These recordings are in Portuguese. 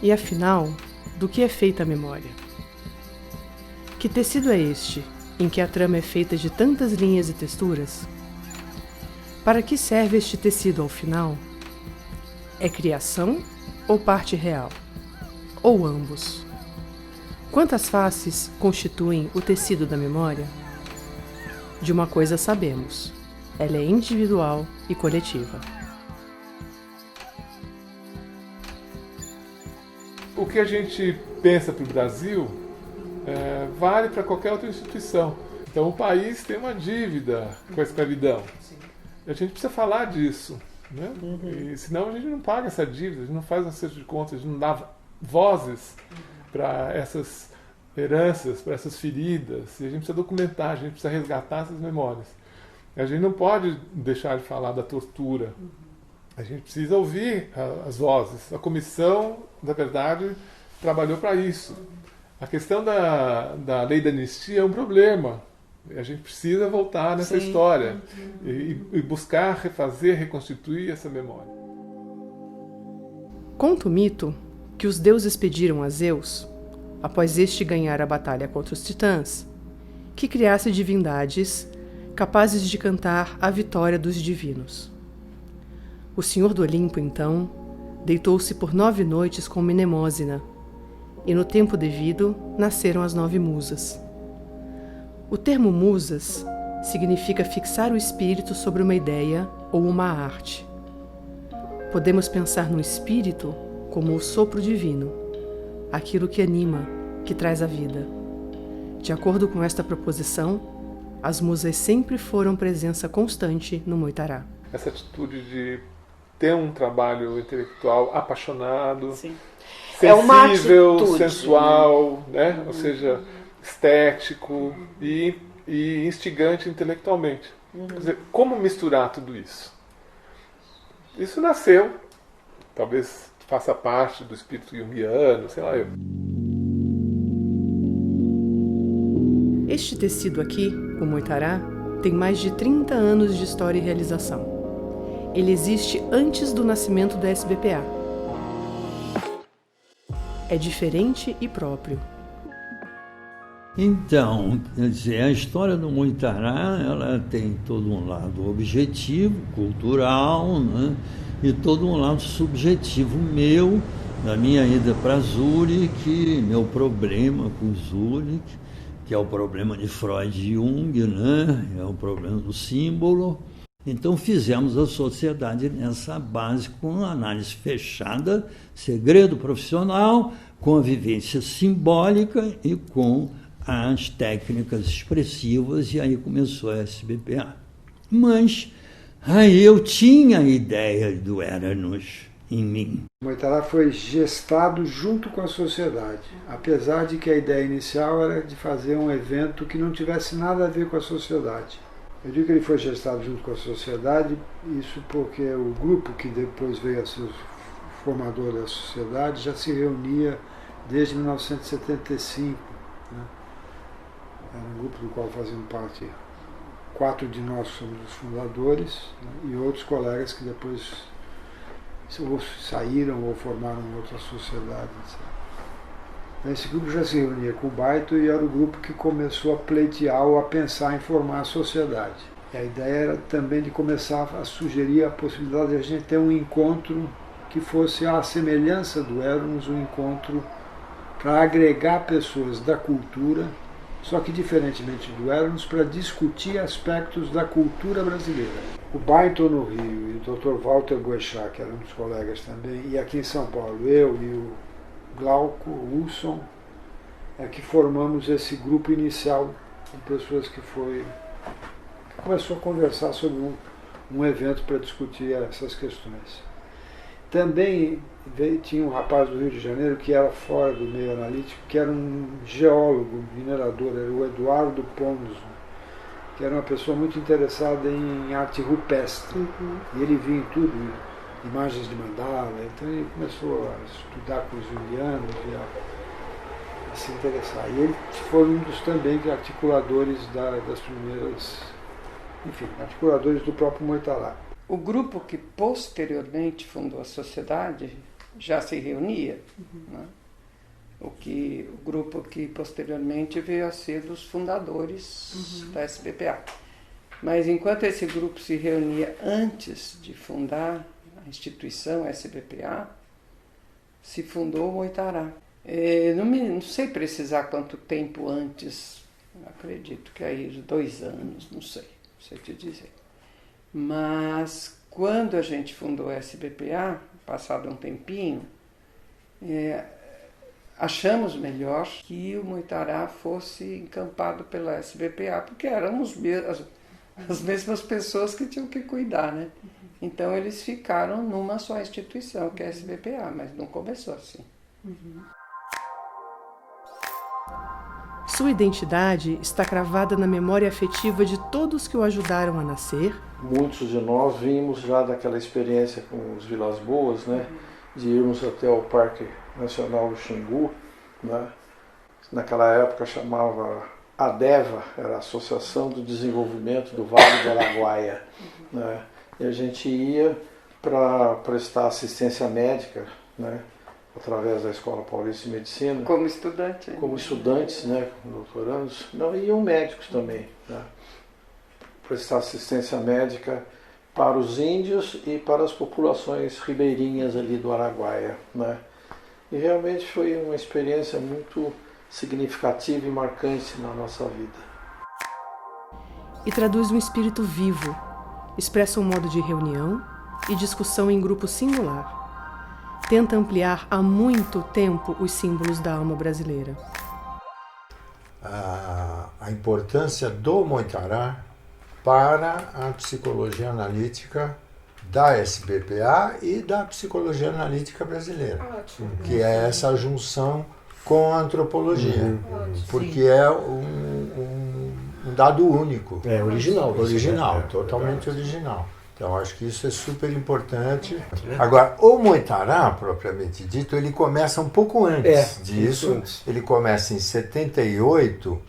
E afinal, do que é feita a memória? Que tecido é este, em que a trama é feita de tantas linhas e texturas? Para que serve este tecido ao final? É criação ou parte real? Ou ambos? Quantas faces constituem o tecido da memória? De uma coisa sabemos: ela é individual e coletiva. O que a gente pensa para o Brasil vale para qualquer outra instituição. Então o país tem uma dívida com a escravidão. A gente precisa falar disso, né? E, senão a gente não paga essa dívida, a gente não faz um acerto de contas, a gente não dá vozes para essas heranças, para essas feridas. E a gente precisa documentar, a gente precisa resgatar essas memórias. A gente não pode deixar de falar da tortura. A gente precisa ouvir as vozes. A Comissão da Verdade trabalhou para isso. A questão da lei da anistia é um problema. A gente precisa voltar nessa história e buscar refazer, reconstituir essa memória. Conta o mito que os deuses pediram a Zeus, após este ganhar a batalha contra os titãs, que criasse divindades capazes de cantar a vitória dos divinos. O Senhor do Olimpo, então, deitou-se por 9 noites com Mnemósina, e no tempo devido nasceram as 9 musas. O termo musas significa fixar o espírito sobre uma ideia ou uma arte. Podemos pensar no espírito como o sopro divino, aquilo que anima, que traz a vida. De acordo com esta proposição, as musas sempre foram presença constante no Moitará. Essa atitude de ter um trabalho intelectual apaixonado, sensível, sensual, né? Ou seja, estético e instigante intelectualmente. Quer dizer, como misturar tudo isso? Isso nasceu, talvez faça parte do espírito junguiano, sei lá eu. Este tecido aqui, o Moitará, tem mais de 30 anos de história e realização. Ele existe antes do nascimento da SBPA. É diferente e próprio. Então, quer dizer, a história do Moitará, ela tem todo um lado objetivo, cultural, né? E todo um lado subjetivo meu, da minha ida para Zurique, meu problema com Zurique, que é o problema de Freud e Jung, né? É o problema do símbolo. Então fizemos a sociedade nessa base com análise fechada, segredo profissional, com a vivência simbólica e com as técnicas expressivas, e aí começou a SBPA. Mas aí eu tinha a ideia do Eranos em mim. O Moitará foi gestado junto com a sociedade, apesar de que a ideia inicial era de fazer um evento que não tivesse nada a ver com a sociedade. Eu digo que ele foi gestado junto com a sociedade, isso porque o grupo que depois veio a ser o formador da sociedade já se reunia desde 1975. Né? Era um grupo do qual faziam parte 4 de nós somos os fundadores, né? E outros colegas que depois ou saíram ou formaram outra sociedade, etc. Esse grupo já se reunia com o Baito e era o grupo que começou a pleitear ou a pensar em formar a sociedade. E a ideia era também de começar a sugerir a possibilidade de a gente ter um encontro que fosse à semelhança do Eranos, um encontro para agregar pessoas da cultura, só que diferentemente do Eranos, para discutir aspectos da cultura brasileira. O Baito no Rio e o Dr. Walter Boechat, que era um dos colegas também, e aqui em São Paulo, eu e o Glauco, o Wilson, que formamos esse grupo inicial de pessoas que começou a conversar sobre um evento para discutir essas questões. Também tinha um rapaz do Rio de Janeiro que era fora do meio analítico, que era um geólogo, minerador, era o Eduardo Ponzo, que era uma pessoa muito interessada em arte rupestre. E ele via em tudo, imagens de mandala, então ele começou a estudar com os julianos e a se interessar. E ele foi um dos também articuladores das primeiras, enfim, articuladores do próprio Moitará. O grupo que posteriormente fundou a sociedade já se reunia, né? O grupo que posteriormente veio a ser dos fundadores da SBPA. Mas enquanto esse grupo se reunia antes de fundar a instituição SBPA, se fundou o Moitará. Não sei precisar quanto tempo antes, acredito que aí 2 anos, não sei te dizer. Mas quando a gente fundou a SBPA, passado um tempinho, achamos melhor que o Moitará fosse encampado pela SBPA, porque éramos as mesmas pessoas que tinham que cuidar, né? Então eles ficaram numa só instituição, que é a SBPA, mas não começou assim. Sua identidade está cravada na memória afetiva de todos que o ajudaram a nascer. Muitos de nós vimos já daquela experiência com os Vilas Boas, né? De irmos até o Parque Nacional do Xingu, né? Naquela época chamava ADEVA, era a Associação do Desenvolvimento do Vale do Araguaia, né? E a gente ia para prestar assistência médica, né? Através da Escola Paulista de Medicina. Como estudante. Como estudantes, né? Doutorandos. Não, iam médicos também, né? Prestar assistência médica para os índios e para as populações ribeirinhas ali do Araguaia, né? E realmente foi uma experiência muito significativa e marcante na nossa vida. E traduz um espírito vivo, expressa um modo de reunião e discussão em grupo singular. Tenta ampliar há muito tempo os símbolos da alma brasileira. A importância do Moitará para a psicologia analítica da SBPA e da psicologia analítica brasileira. Ótimo. Que é essa junção com a antropologia, porque é um dado único. Original. Totalmente original. Então, acho que isso é super importante. Agora, o Moitará, propriamente dito, ele começa um pouco antes disso. Ele começa em 78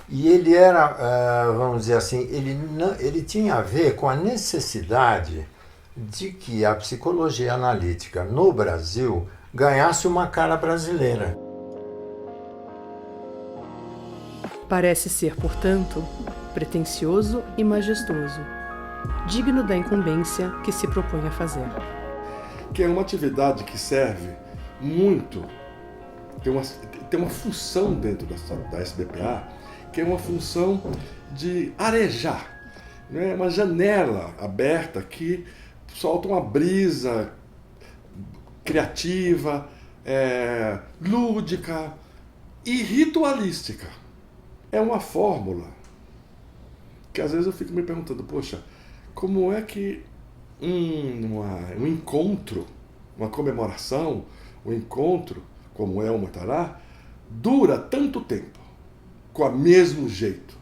e ele era, vamos dizer assim, ele tinha a ver com a necessidade de que a psicologia analítica no Brasil ganhasse uma cara brasileira. Parece ser, portanto, pretensioso e majestoso, digno da incumbência que se propõe a fazer. Que é uma atividade que serve muito, tem uma função dentro da SBPA, que é uma função de arejar, né? Uma janela aberta que solta uma brisa criativa, lúdica e ritualística. É uma fórmula que às vezes eu fico me perguntando, poxa, como é que um encontro, uma comemoração, um encontro, como é o Moitará, dura tanto tempo, com o mesmo jeito?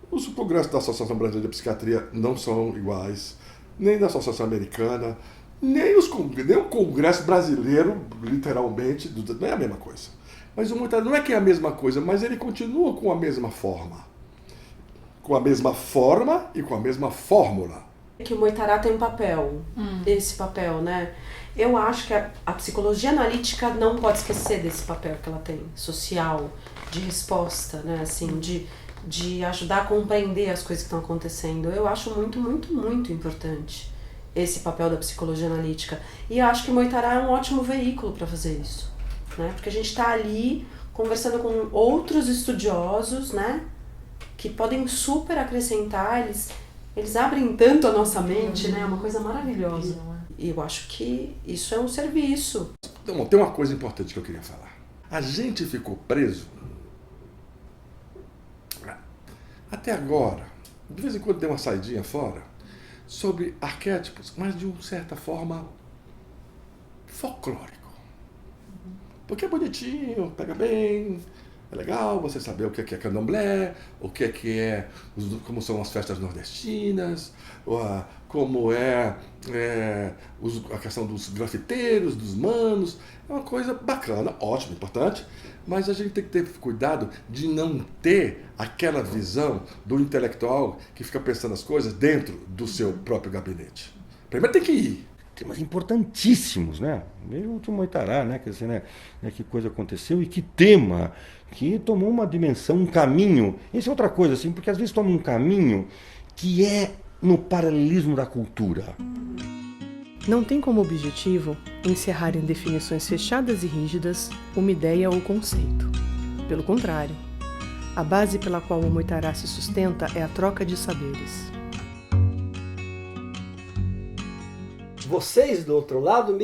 Os congressos da Associação Brasileira de Psiquiatria não são iguais, nem da Associação Americana, nem o Congresso Brasileiro, literalmente, não é a mesma coisa. Mas o Moitará não é que é a mesma coisa, mas ele continua com a mesma forma. Com a mesma forma e com a mesma fórmula. Que o Moitará tem um papel, esse papel, né? Eu acho que a psicologia analítica não pode esquecer desse papel que ela tem, social, de resposta, né? Assim, de ajudar a compreender as coisas que estão acontecendo. Eu acho muito, muito, muito importante esse papel da psicologia analítica. E eu acho que o Moitará é um ótimo veículo para fazer isso, né? Porque a gente está ali conversando com outros estudiosos, né? Que podem super acrescentar, eles abrem tanto a nossa mente, né? É uma coisa maravilhosa. E eu acho que isso é um serviço. Então, tem uma coisa importante que eu queria falar. A gente ficou preso, até agora, de vez em quando deu uma saidinha fora, sobre arquétipos, mas de uma certa forma folclórico. Porque é bonitinho, pega bem, é legal você saber o que é candomblé, o que é como são as festas nordestinas, como é a questão dos grafiteiros, dos manos. É uma coisa bacana, ótima, importante, mas a gente tem que ter cuidado de não ter aquela visão do intelectual que fica pensando as coisas dentro do seu próprio gabinete. Primeiro tem que ir. temas importantíssimos, né? Veja o Moitará, né? Quer dizer, né? Que coisa aconteceu e que tema que tomou uma dimensão, um caminho. Isso é outra coisa, assim, porque às vezes toma um caminho que é no paralelismo da cultura. Não tem como objetivo encerrar em definições fechadas e rígidas uma ideia ou conceito. Pelo contrário, a base pela qual o Moitará se sustenta é a troca de saberes. Vocês, do outro lado,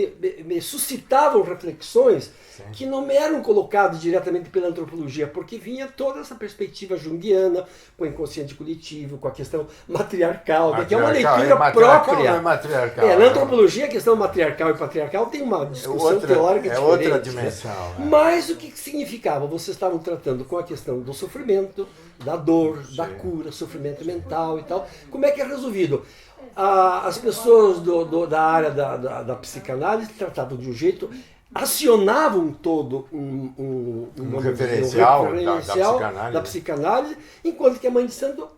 me suscitavam reflexões que não me eram colocadas diretamente pela antropologia, porque vinha toda essa perspectiva junguiana, com o inconsciente coletivo, com a questão matriarcal, que é uma leitura própria. Na antropologia, a questão matriarcal e patriarcal tem uma discussão teórica diferente. É outra dimensão. Né? Mas o que significava? Vocês estavam tratando com a questão do sofrimento, da dor, da cura, sofrimento mental e tal. Como é que é resolvido? As pessoas da área da psicanálise tratavam de um jeito, acionavam todo um referencial da psicanálise, enquanto que a Mãe de Santo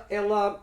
ela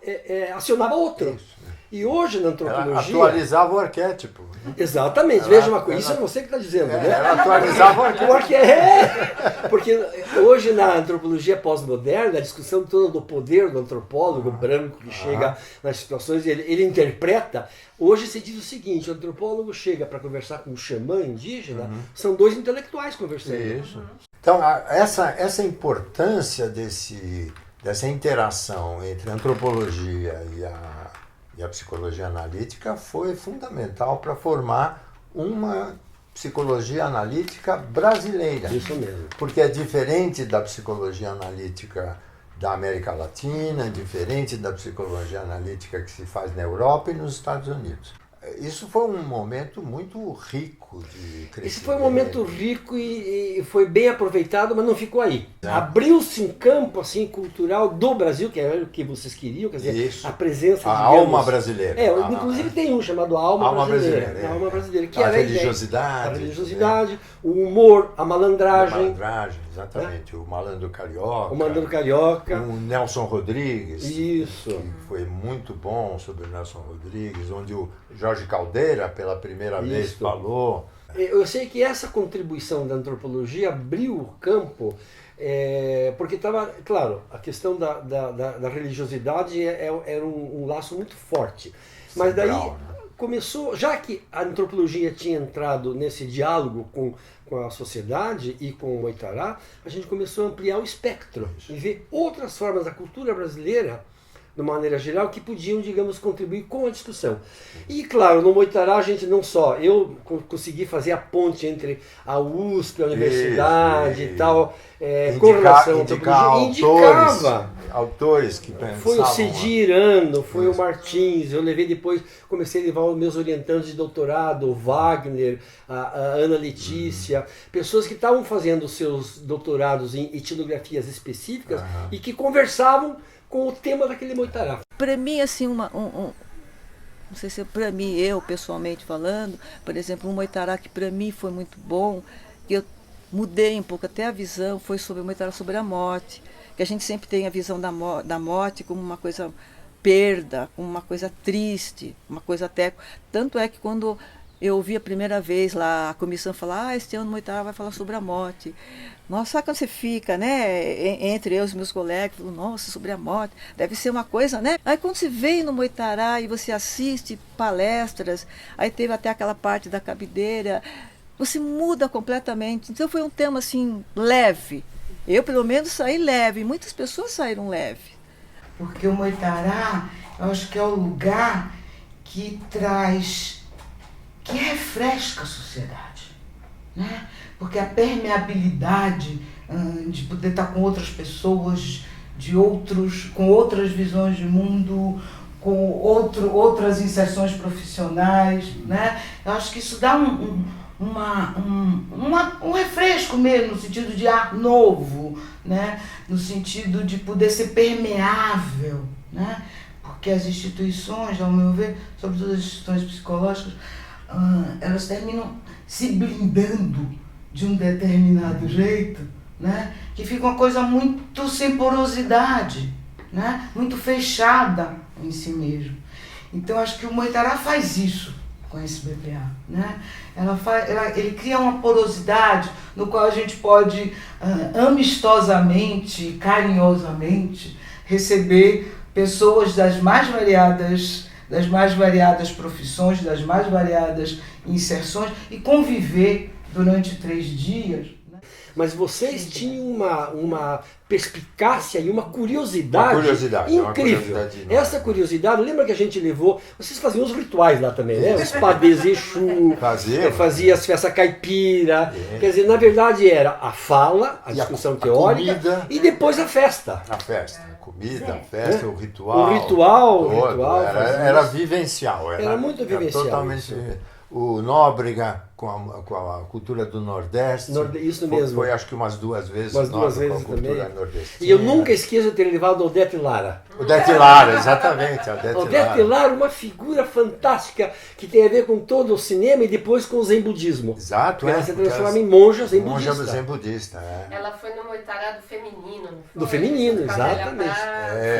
acionava outro. Isso. E hoje na antropologia... Ela atualizava o arquétipo. Exatamente, veja uma coisa, isso é você que está dizendo, né? Ela atualizava o arquétipo. Porque hoje na antropologia pós-moderna, a discussão toda do poder do antropólogo branco que chega nas situações, ele interpreta. Hoje se diz o seguinte: o antropólogo chega para conversar com o xamã indígena, são dois intelectuais conversando. Isso. Então, essa importância dessa interação entre a antropologia e a psicologia analítica foi fundamental para formar uma psicologia analítica brasileira. Isso mesmo. Porque é diferente da psicologia analítica da América Latina, diferente da psicologia analítica que se faz na Europa e nos Estados Unidos. Isso foi um momento muito rico de crescimento. Esse foi um momento rico e foi bem aproveitado, mas não ficou aí. Abriu-se um campo assim, cultural do Brasil, que era o que vocês queriam, quer dizer, a presença, a alma brasileira. Inclusive tem um chamado Alma Brasileira. A Alma Brasileira, que era religiosidade. A religiosidade, o humor, a malandragem. Exatamente. O Malandro Carioca. O Malandro Carioca. O Nelson Rodrigues. Isso. Que foi muito bom sobre o Nelson Rodrigues, onde o Jorge Caldeira, pela primeira vez, falou. Eu sei que essa contribuição da antropologia abriu o campo, porque estava, claro, a questão da religiosidade era um laço muito forte. Mas daí começou, já que a antropologia tinha entrado nesse diálogo com a sociedade e com o Moitará, a gente começou a ampliar o espectro e ver outras formas da cultura brasileira, de uma maneira geral, que podiam, digamos, contribuir com a discussão. E, claro, no Moitará a gente não só... Eu consegui fazer a ponte entre a USP, a universidade e tal, com relação à antropologia. Indicava autores que pensavam... Foi o Cedirano, foi o Martins, eu levei depois, comecei a levar os meus orientantes de doutorado, o Wagner, a Ana Letícia, pessoas que estavam fazendo seus doutorados em etnografias específicas e que conversavam com o tema daquele Moitará. Para mim, assim, não sei se para mim, eu pessoalmente falando, por exemplo, um Moitará que para mim foi muito bom, que eu mudei um pouco até a visão, foi sobre o Moitará sobre a morte, que a gente sempre tem a visão da morte como uma coisa perda, como uma coisa triste, uma coisa até... Tanto é que quando eu ouvi a primeira vez lá a comissão falar, este ano o Moitará vai falar sobre a morte. Nossa, sabe quando você fica, né, entre eu e os meus colegas, nossa, sobre a morte, deve ser uma coisa, né? Aí quando você vem no Moitará e você assiste palestras, aí teve até aquela parte da cabideira, você muda completamente. Então foi um tema, assim, leve. Eu, pelo menos, saí leve, muitas pessoas saíram leve. Porque o Moitará, eu acho que é o lugar que traz, que refresca a sociedade, né? Porque a permeabilidade de poder estar com outras pessoas, com outras visões de mundo, com outras inserções profissionais, né? Eu acho que isso dá um refresco mesmo, no sentido de ar novo, né? No sentido de poder ser permeável, né? Porque as instituições, ao meu ver, sobretudo as instituições psicológicas, elas terminam se blindando de um determinado jeito, né? Que fica uma coisa muito sem porosidade, né? Muito fechada em si mesmo. Então acho que o Moitará faz isso, com esse BPA, né? Ele cria uma porosidade no qual a gente pode amistosamente, carinhosamente receber pessoas das mais variadas profissões, das mais variadas inserções e conviver durante 3 dias. Mas vocês tinham uma perspicácia e uma curiosidade, incrível. Essa curiosidade, lembra que a gente levou... Vocês faziam os rituais lá também, né? Os padês Exu, fazia as festas caipira. Quer dizer, na verdade era a fala, a discussão teórica comida, e depois a festa. A festa, a comida, a festa, o ritual. O ritual era vivencial. Era muito vivencial. Totalmente... O Nóbrega com a cultura do Nordeste. Isso mesmo. Foi acho que umas 2 vezes. Umas 2 vezes com a cultura também. nordestina. E eu nunca esqueço de ter levado Odete Lara. Odete Lara, exatamente. Odete Lara, uma figura fantástica que tem a ver com todo o cinema e depois com o zen budismo. Exato. Ela se transforma em monja zen budista. Monja zen budista, Ela foi no Moitará do feminino. Não foi? Do feminino, exatamente.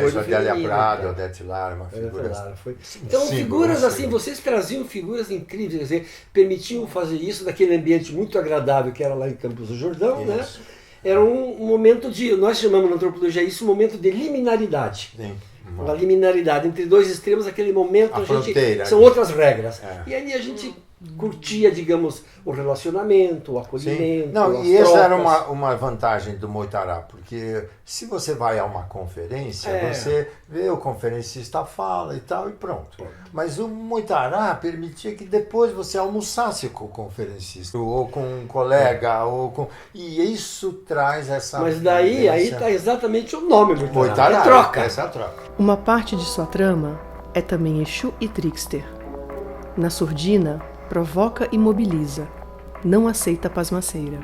Foi do Adélia Prado, Odete Lara, uma figura... Então, figuras assim, vocês traziam figuras incríveis, quer dizer, permitiam fazer isso naquele ambiente muito agradável que era lá em Campos do Jordão, né? Era um momento de, nós chamamos na antropologia isso, um momento de liminaridade. Sim. Uma liminaridade entre 2 extremos, aquele momento a fronteira, são outras regras. E ali a gente curtia, digamos, o relacionamento, o acolhimento. Não, e essa era uma vantagem do Moitará, porque se você vai a uma conferência, você vê o conferencista fala e tal, e pronto. Mas o Moitará permitia que depois você almoçasse com o conferencista, ou com um colega, e isso traz essa... Mas daí está exatamente o nome Moitará. É troca. Essa troca. Uma parte de sua trama é também Exu e Trickster. Na surdina, provoca e mobiliza, não aceita pasmaceira.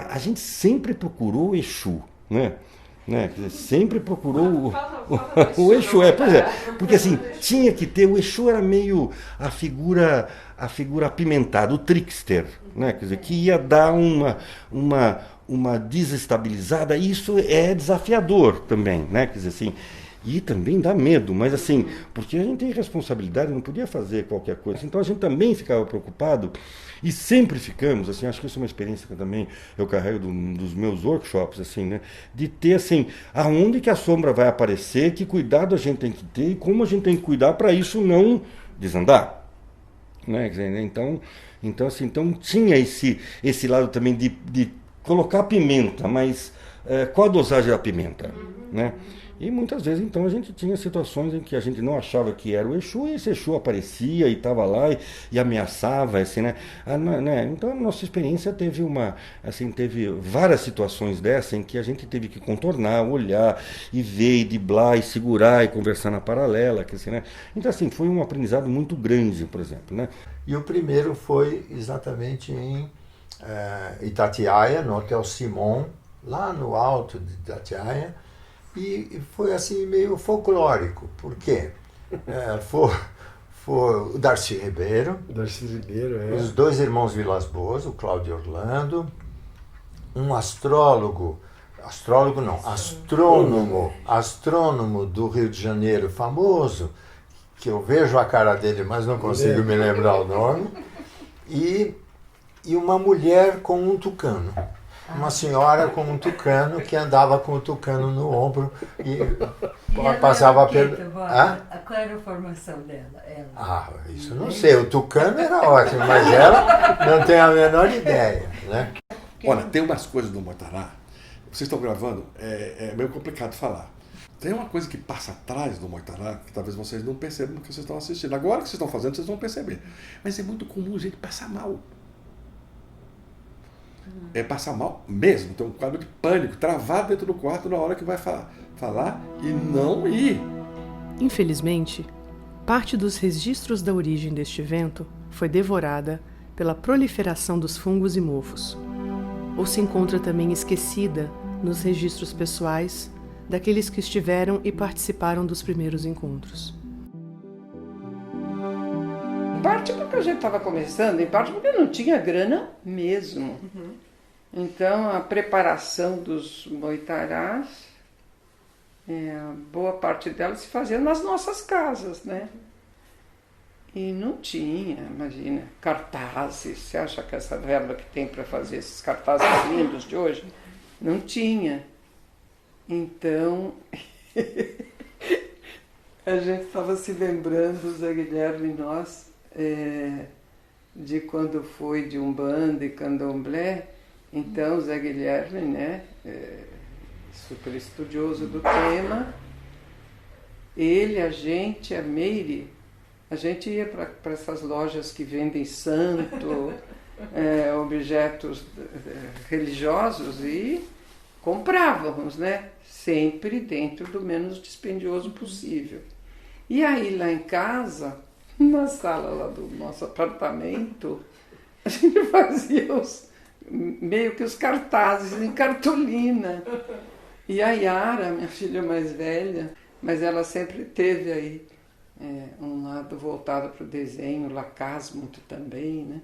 A gente sempre procurou o Exu, né? Quer dizer, sempre procurou o Exu, pois é. Porque assim, tinha que ter, o Exu era meio a figura apimentada, o trickster, né? Quer dizer, que ia dar uma desestabilizada, e isso é desafiador também, né? Quer dizer assim, e também dá medo, mas assim, porque a gente tem responsabilidade, não podia fazer qualquer coisa. Então a gente também ficava preocupado, e sempre ficamos, assim, acho que isso é uma experiência que também eu carrego dos meus workshops, assim, né? De ter, assim, aonde que a sombra vai aparecer, que cuidado a gente tem que ter, e como a gente tem que cuidar para isso não desandar. Né? Então tinha esse lado também de colocar pimenta, mas qual a dosagem da pimenta? Né? E muitas vezes, então, a gente tinha situações em que a gente não achava que era o Exu, e esse Exu aparecia e estava lá e ameaçava, assim, né? Então, a nossa experiência teve várias situações dessa em que a gente teve que contornar, olhar e ver, e driblar, e segurar, e conversar na paralela, assim, né? Então, assim, foi um aprendizado muito grande, por exemplo, né? E o primeiro foi exatamente em Itatiaia, no Hotel Simon, lá no alto de Itatiaia. E foi assim meio folclórico. Por quê? Foi o Darcy Ribeiro, os 2 irmãos Vilas Boas, o Cláudio e Orlando, um astrônomo do Rio de Janeiro famoso, que eu vejo a cara dele, mas não consigo me lembrar o nome, e uma mulher com um tucano. Uma senhora com um tucano que andava com o tucano no ombro e passava Qual era a formação dela? Isso não sei. O tucano era ótimo, mas ela não tem a menor ideia. Né? Olha, tem umas coisas do Moitará, vocês estão gravando, é meio complicado falar. Tem uma coisa que passa atrás do Moitará, que talvez vocês não percebam que vocês estão assistindo. Agora que vocês estão fazendo, vocês vão perceber. Mas é muito comum a gente passar mal. Passar mal mesmo, tem um quadro de pânico, travado dentro do quarto na hora que vai falar e não ir. Infelizmente, parte dos registros da origem deste evento foi devorada pela proliferação dos fungos e mofos, ou se encontra também esquecida nos registros pessoais daqueles que estiveram e participaram dos primeiros encontros. Em parte porque a gente estava começando, em parte porque não tinha grana mesmo. Então, a preparação dos moitarás, boa parte dela se fazia nas nossas casas, né? E não tinha, imagina, cartazes. Você acha que essa verba que tem para fazer esses cartazes lindos de hoje? Não tinha. Então, a gente estava se lembrando, Zé Guilherme e nós, de quando foi de Umbanda e Candomblé. Então, Zé Guilherme, né, super estudioso do tema, ele, a gente, a Meire, a gente ia para essas lojas que vendem santo, objetos religiosos e comprávamos, né? Sempre dentro do menos dispendioso possível. E aí lá em casa, na sala lá do nosso apartamento, a gente fazia meio que os cartazes em cartolina. E a Yara, minha filha mais velha, mas ela sempre teve aí um lado voltado para o desenho, Lacaz muito também, né?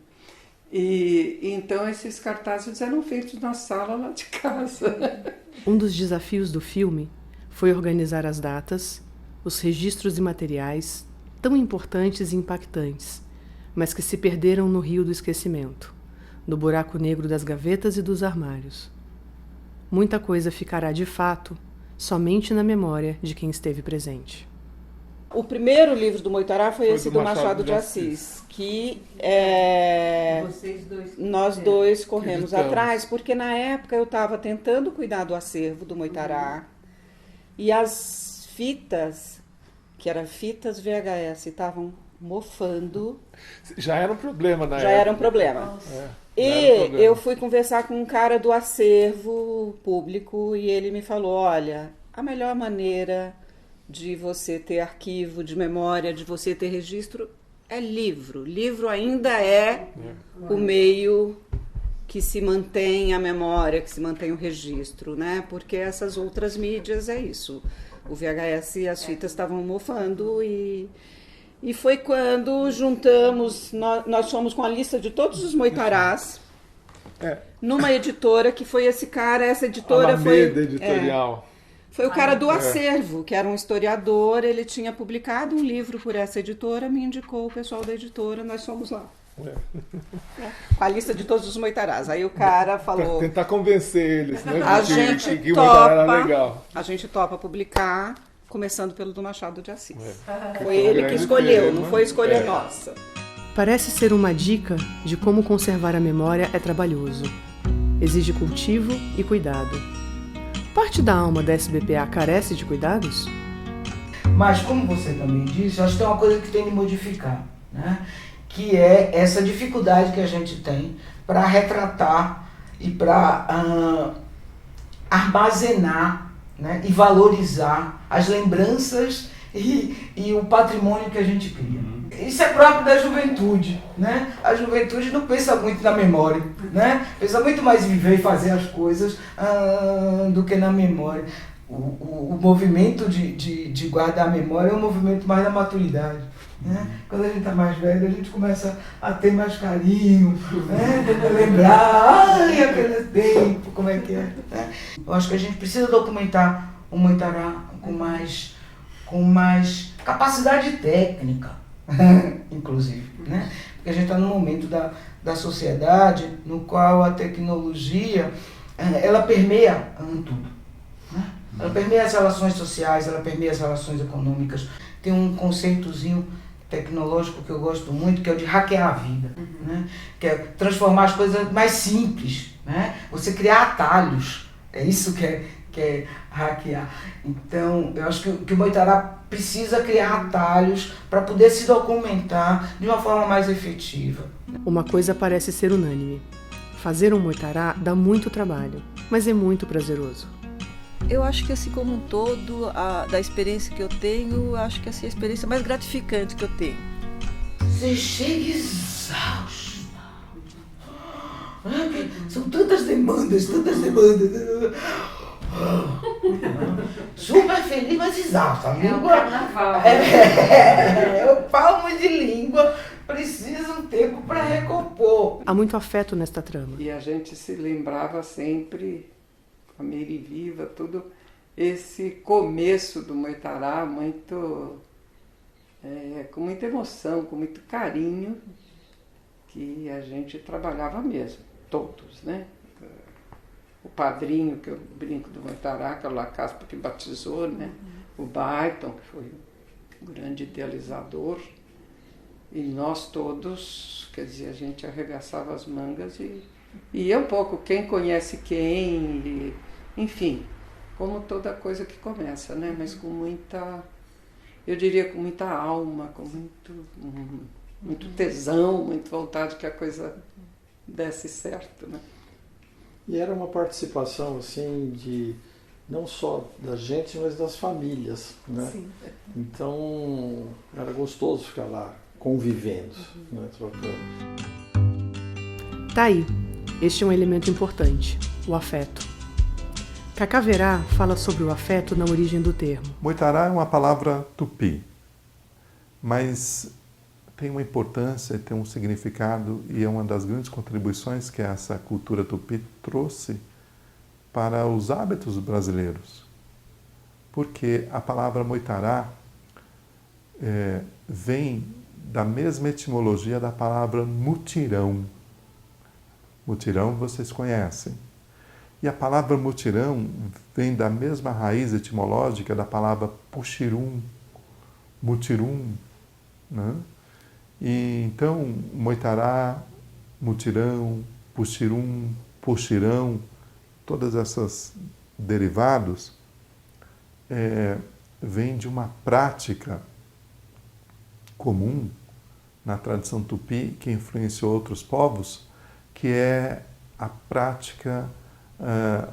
E então esses cartazes eram feitos na sala lá de casa. Um dos desafios do filme foi organizar as datas, os registros e materiais tão importantes e impactantes, mas que se perderam no rio do esquecimento, no buraco negro das gavetas e dos armários. Muita coisa ficará de fato somente na memória de quem esteve presente. O primeiro livro do Moitará foi esse do Machado de Assis, que nós dois corremos atrás, porque na época eu estava tentando cuidar do acervo do Moitará, e as fitas, que eram fitas VHS, estavam mofando. Já era um problema na época. Já era um problema. Eu fui conversar com um cara do acervo público e ele me falou, olha, a melhor maneira de você ter arquivo de memória, de você ter registro, é livro. Livro ainda é o meio que se mantém a memória, que se mantém o registro, né? Porque essas outras mídias é isso. O VHS e as fitas estavam mofando e foi quando juntamos, nós fomos com a lista de todos os Moitarás, numa editora que foi esse cara, essa editora Alameda Editorial. Foi o cara do acervo, que era um historiador, ele tinha publicado um livro por essa editora, me indicou o pessoal da editora, nós fomos lá. Com a lista de todos os Moitarás. Aí o cara falou... Pra tentar convencer eles, né? Que a gente topa publicar, começando pelo do Machado de Assis. Foi ele que escolheu, não foi escolha nossa. Parece ser uma dica de como conservar a memória é trabalhoso. Exige cultivo e cuidado. Parte da alma da SBPA carece de cuidados? Mas, como você também disse, acho que tem uma coisa que tem de modificar, né? Que é essa dificuldade que a gente tem para retratar e para armazenar, né? E valorizar as lembranças e o patrimônio que a gente cria. Isso é próprio da juventude, né? A juventude não pensa muito na memória, né? Pensa muito mais em viver e fazer as coisas do que na memória. O movimento de guardar a memória é um movimento mais da maturidade, né? Quando a gente está mais velho, a gente começa a ter mais carinho, né? Lembrar, aquele tempo, como é que é, né? Eu acho que a gente precisa documentar o Moitará com mais capacidade técnica, inclusive, né? Porque a gente está num momento da sociedade no qual a tecnologia ela permeia tudo, né? Ela permeia as relações sociais, ela permeia as relações econômicas. Tem um conceitozinho tecnológico que eu gosto muito, que é o de hackear a vida, né? Que é transformar as coisas mais simples, né? Você criar atalhos, é isso que é hackear. Então, eu acho que o Moitará precisa criar atalhos para poder se documentar de uma forma mais efetiva. Uma coisa parece ser unânime. Fazer um Moitará dá muito trabalho, mas é muito prazeroso. Eu acho que assim como um todo, da experiência que eu tenho, acho que assim, a experiência mais gratificante que eu tenho. Você chega exausto. São tantas demandas. Super feliz, mas exausto. A língua é o palmo de língua. Precisa um tempo para recompor. Há muito afeto nesta trama. E a gente se lembrava sempre, a Meire Viva, tudo esse começo do Moitará muito com muita emoção, com muito carinho, que a gente trabalhava mesmo, todos, né? O padrinho, que eu brinco do Moitará, que é o Lacaspa que batizou, né? O Baiton, que foi o grande idealizador, e nós todos, quer dizer, a gente arregaçava as mangas e ia um pouco quem conhece quem, enfim, como toda coisa que começa, né? Mas com muita, eu diria com muita alma, com muito tesão, muita vontade que a coisa desse certo, né? E era uma participação, assim, de não só da gente, mas das famílias, né? Sim. Então, era gostoso ficar lá, convivendo, né? Trocando. Tá aí. Este é um elemento importante, o afeto. Cacá Verá fala sobre o afeto na origem do termo. Moitará é uma palavra tupi, mas tem uma importância, tem um significado e é uma das grandes contribuições que essa cultura tupi trouxe para os hábitos brasileiros. Porque a palavra moitará vem da mesma etimologia da palavra mutirão. Mutirão vocês conhecem. E a palavra mutirão vem da mesma raiz etimológica da palavra puxirum, mutirum, né? E então, moitará, mutirão, puxirum, puxirão, todas essas derivados vêm de uma prática comum na tradição tupi que influenciou outros povos, que é a prática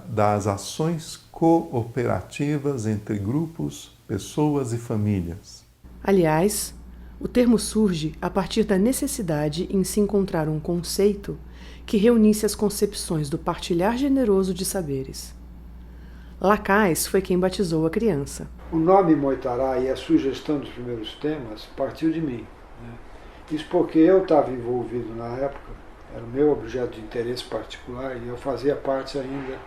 das ações cooperativas entre grupos, pessoas e famílias. Aliás, o termo surge a partir da necessidade em se encontrar um conceito que reunisse as concepções do partilhar generoso de saberes. Lacaz foi quem batizou a criança. O nome Moitará e a sugestão dos primeiros temas partiu de mim, né? Isso porque eu estava envolvido na época, era o meu objeto de interesse particular, e eu fazia parte ainda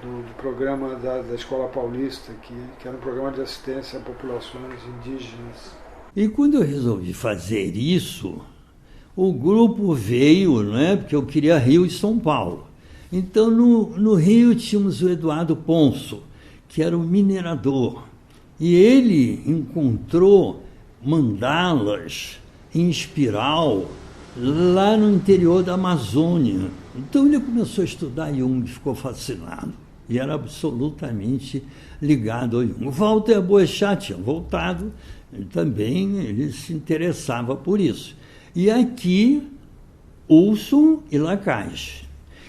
do programa da Escola Paulista, que era um programa de assistência a populações indígenas. E quando eu resolvi fazer isso, o grupo veio, né, porque eu queria Rio e São Paulo. Então, no Rio, tínhamos o Eduardo Ponço, que era um minerador. E ele encontrou mandalas em espiral lá no interior da Amazônia. Então, ele começou a estudar Jung, ficou fascinado. E era absolutamente ligado ao Jung. Walter Boechat tinha voltado, também ele se interessava por isso. E aqui, Ulson e Lacaz.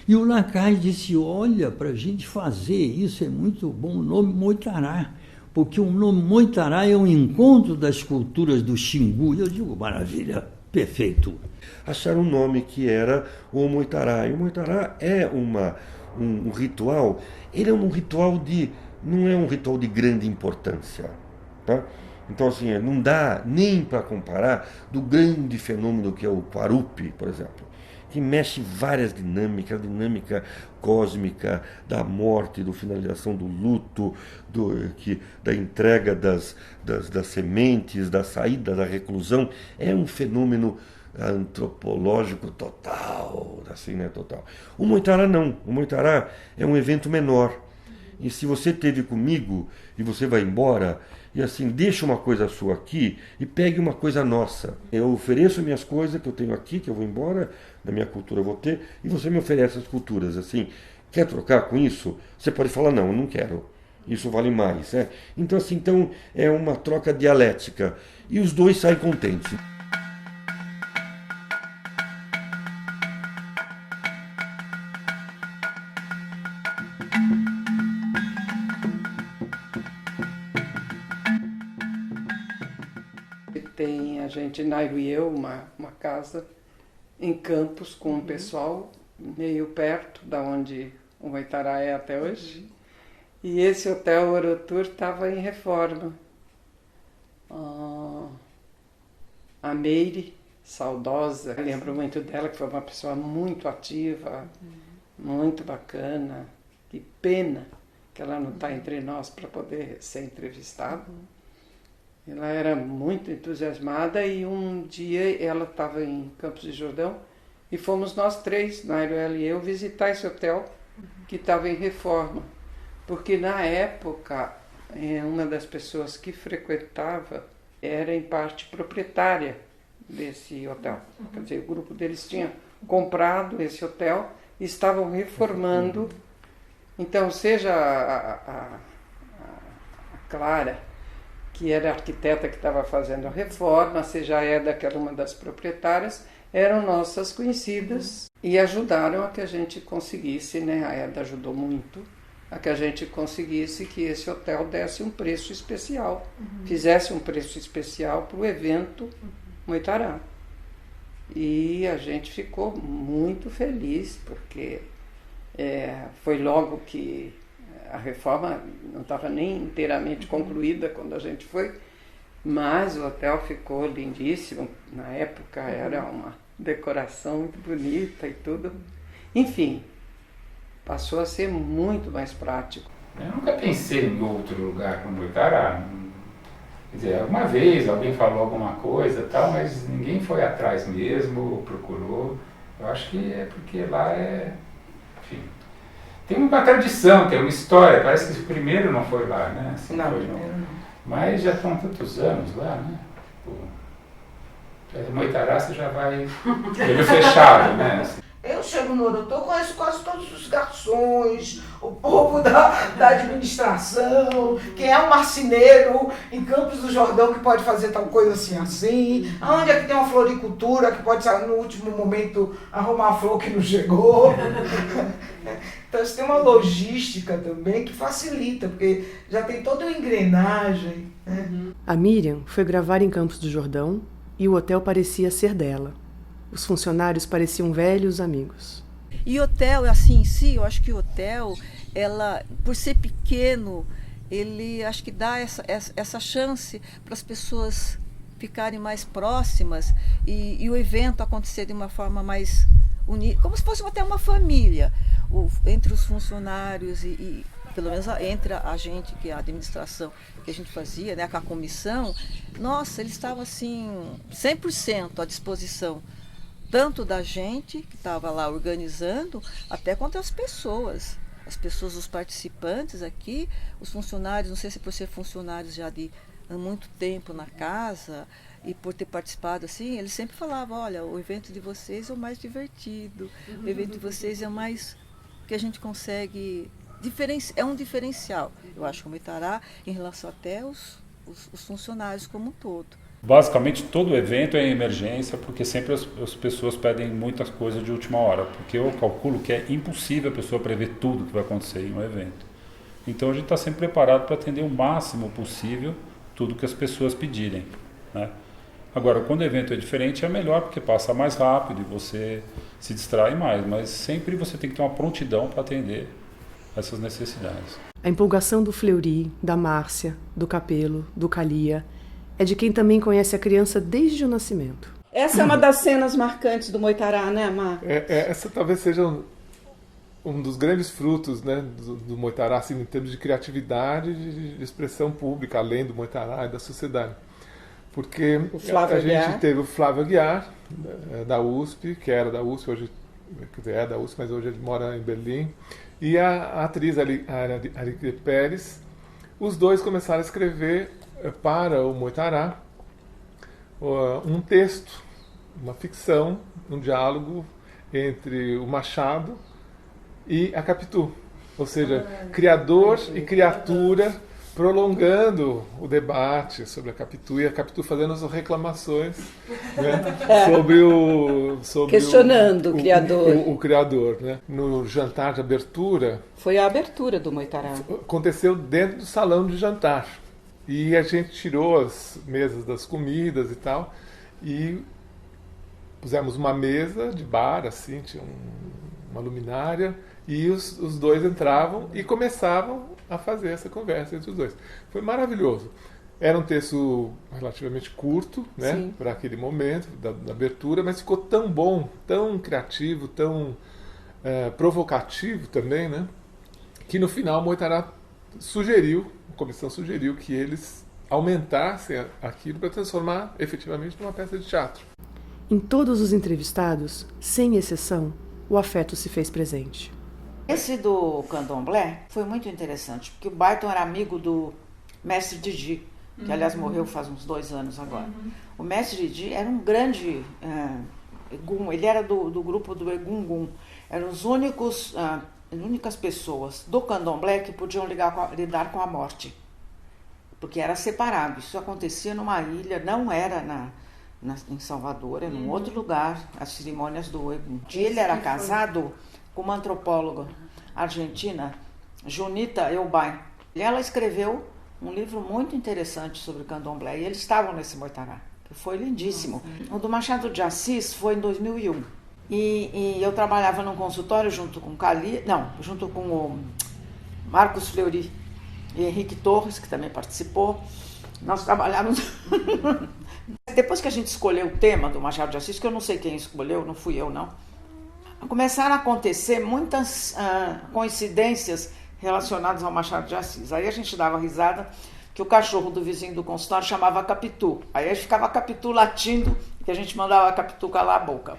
E o Lacaz disse, olha, para a gente fazer isso é muito bom o nome Moitará, porque o nome Moitará é um encontro das culturas do Xingu. E eu digo, maravilha, perfeito. Acharam um nome que era o Moitará. E o Moitará é um ritual, ele é um ritual não é um ritual de grande importância, tá? Então, assim, não dá nem para comparar do grande fenômeno que é o Quarupi, por exemplo, que mexe várias dinâmicas, a dinâmica cósmica da morte, da finalização do luto, da entrega das sementes, da saída da reclusão. É um fenômeno antropológico total, assim, né, total. O Moitará não. O Moitará é um evento menor. E se você esteve comigo e você vai embora, e assim, deixa uma coisa sua aqui e pegue uma coisa nossa. Eu ofereço minhas coisas que eu tenho aqui, que eu vou embora, da minha cultura eu vou ter, e você me oferece as culturas. Assim, quer trocar com isso? Você pode falar, não, eu não quero. Isso vale mais. Né? Então, assim, é uma troca dialética. E os dois saem contentes. Tem a gente, Nairo e eu, uma casa em Campos com um pessoal meio perto da onde o Moitará é até hoje. E esse hotel Orotur estava em reforma. A Meire, saudosa, eu lembro muito dela, que foi uma pessoa muito ativa, muito bacana. Que pena que ela não está entre nós para poder ser entrevistada. Ela era muito entusiasmada e um dia ela estava em Campos de Jordão e fomos nós três, Nairo, ela e eu, visitar esse hotel que estava em reforma. Porque na época, uma das pessoas que frequentava era em parte proprietária desse hotel. Quer dizer, o grupo deles tinha comprado esse hotel e estavam reformando. Então, seja a Clara, que era a arquiteta que estava fazendo a reforma, seja a Eda, que era uma das proprietárias, eram nossas conhecidas e ajudaram a que a gente conseguisse, né? A Eda ajudou muito a que a gente conseguisse que esse hotel desse um preço especial, fizesse um preço especial para o evento Moitará. E a gente ficou muito feliz, porque foi logo que a reforma não estava nem inteiramente concluída quando a gente foi, mas o hotel ficou lindíssimo. Na época era uma decoração muito bonita e tudo. Enfim, passou a ser muito mais prático. Eu nunca pensei em outro lugar como Moitará. Quer dizer, uma vez alguém falou alguma coisa e tal, mas ninguém foi atrás mesmo, procurou. Eu acho que é porque lá enfim, tem uma tradição, tem uma história. Parece que o primeiro não foi lá, né? Assim, não, foi, não. Mas já estão tantos anos lá, né? Pô, Moitará você já vai olho fechado, né? Assim. Eu chego no Orotô, conheço quase todos os garçons, o povo da administração, quem é um marceneiro em Campos do Jordão que pode fazer tal coisa assim, onde é que tem uma floricultura que pode no último momento arrumar a flor que não chegou. Então isso tem uma logística também que facilita, porque já tem toda uma engrenagem. Né? A Miriam foi gravar em Campos do Jordão e o hotel parecia ser dela. Os funcionários pareciam velhos amigos. E hotel, assim em si, eu acho que o hotel, ela, por ser pequeno, ele acho que dá essa chance para as pessoas ficarem mais próximas e o evento acontecer de uma forma mais unida, como se fosse até uma família, entre os funcionários e pelo menos entre a gente, que é a administração que a gente fazia, né, com a comissão. Nossa, eles estavam assim 100% à disposição, tanto da gente que estava lá organizando, até quanto as pessoas, os participantes aqui, os funcionários, não sei se por ser funcionários já de há muito tempo na casa e por ter participado assim, eles sempre falavam, olha, o evento de vocês é o mais divertido, o evento de vocês é o mais que a gente consegue, é um diferencial, eu acho que o Moitará, em relação até os funcionários como um todo. Basicamente, todo evento é em emergência, porque sempre as pessoas pedem muitas coisas de última hora, porque eu calculo que é impossível a pessoa prever tudo que vai acontecer em um evento. Então, a gente está sempre preparado para atender o máximo possível tudo que as pessoas pedirem, né? Agora, quando o evento é diferente, é melhor, porque passa mais rápido e você se distrai mais, mas sempre você tem que ter uma prontidão para atender essas necessidades. A empolgação do Fleury, da Márcia, do Capelo, do Calia, é de quem também conhece a criança desde o nascimento. Essa é uma das cenas marcantes do Moitará, né, Mar? Essa talvez seja um dos grandes frutos, né, do Moitará, assim, em termos de criatividade e de expressão pública, além do Moitará e da sociedade. Porque a gente teve o Flávio Aguiar, da USP, que era da USP, hoje quer dizer, é da USP, mas hoje ele mora em Berlim, e a atriz Arique Pérez. Os dois começaram a escrever para o Moitará um texto, uma ficção, um diálogo entre o Machado e a Capitu, ou seja, criador e criatura, prolongando o debate sobre a Capitu e a Capitu fazendo as reclamações, né, sobre questionando o criador. O criador, né? No jantar de abertura, foi a abertura do Moitará. Aconteceu dentro do salão de jantar. E a gente tirou as mesas das comidas e tal, e pusemos uma mesa de bar, assim, tinha uma luminária, e os dois entravam e começavam a fazer essa conversa entre os dois. Foi maravilhoso. Era um texto relativamente curto, né, para aquele momento da abertura, mas ficou tão bom, tão criativo, tão provocativo também, né, que no final o Moitará a comissão sugeriu que eles aumentassem aquilo para transformar efetivamente numa peça de teatro. Em todos os entrevistados, sem exceção, o afeto se fez presente. Esse do candomblé foi muito interessante, porque o Barton era amigo do mestre Didi, que aliás morreu faz uns 2 anos agora. O mestre Didi era um grande Egum, ele era do grupo do Egungun. Eram os únicas pessoas do candomblé que podiam lidar com a morte, porque era separado. Isso acontecia numa ilha, não era em Salvador, era em outro lugar, as cerimônias do Egum. Ele era casado com uma antropóloga argentina, Junita Eubay. E ela escreveu um livro muito interessante sobre o candomblé, e eles estavam nesse moitará, que foi lindíssimo. O do Machado de Assis foi em 2001. E eu trabalhava num consultório junto com o Marcos Fleury e Henrique Torres, que também participou. Nós trabalhávamos... Depois que a gente escolheu o tema do Machado de Assis, que eu não sei quem escolheu, não fui eu não, começaram a acontecer muitas coincidências relacionadas ao Machado de Assis. Aí a gente dava risada que o cachorro do vizinho do consultório chamava Capitu. Aí ficava Capitu latindo e a gente mandava Capitu calar a boca.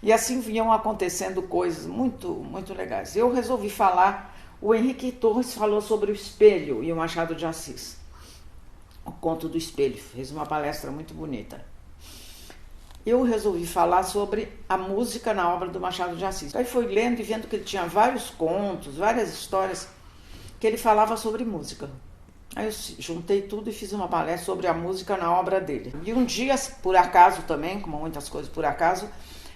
E assim vinham acontecendo coisas muito, muito legais. Eu resolvi falar, o Henrique Torres falou sobre o espelho e o Machado de Assis. O conto do espelho, fez uma palestra muito bonita. Eu resolvi falar sobre a música na obra do Machado de Assis. Aí fui lendo e vendo que ele tinha vários contos, várias histórias, que ele falava sobre música. Aí eu juntei tudo e fiz uma palestra sobre a música na obra dele. E um dia, por acaso também, como muitas coisas por acaso,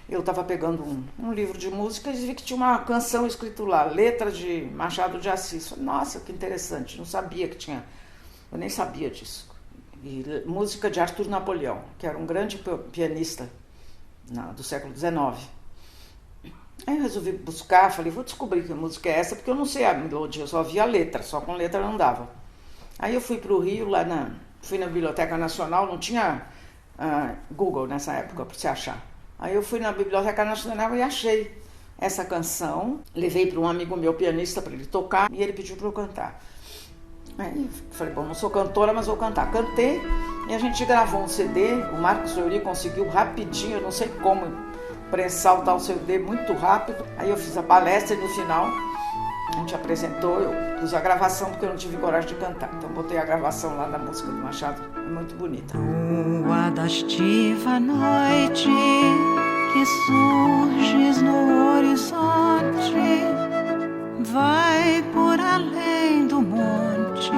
eu estava pegando um livro de música e vi que tinha uma canção escrita lá, letra de Machado de Assis. Falei, nossa, que interessante, não sabia que tinha, eu nem sabia disso. E música de Arthur Napoleão, que era um grande pianista do século XIX. Aí eu resolvi buscar, falei, vou descobrir que música é essa, porque eu não sei a melodia, eu só via a letra, só com letra não dava. Aí eu fui para o Rio, fui na Biblioteca Nacional, não tinha Google nessa época para você achar. Aí eu fui na Biblioteca Nacional e achei essa canção, levei para um amigo meu pianista para ele tocar e ele pediu para eu cantar. Aí falei, bom, não sou cantora, mas vou cantar. Cantei e a gente gravou um CD, o Marcos Fleury conseguiu rapidinho, eu não sei como, prensar o tal CD muito rápido. Aí eu fiz a palestra e no final a gente apresentou, eu pus a gravação porque eu não tive coragem de cantar. Então botei a gravação lá da música do Machado, é muito bonita. Lua da estiva noite que surges no horizonte, vai por além do monte,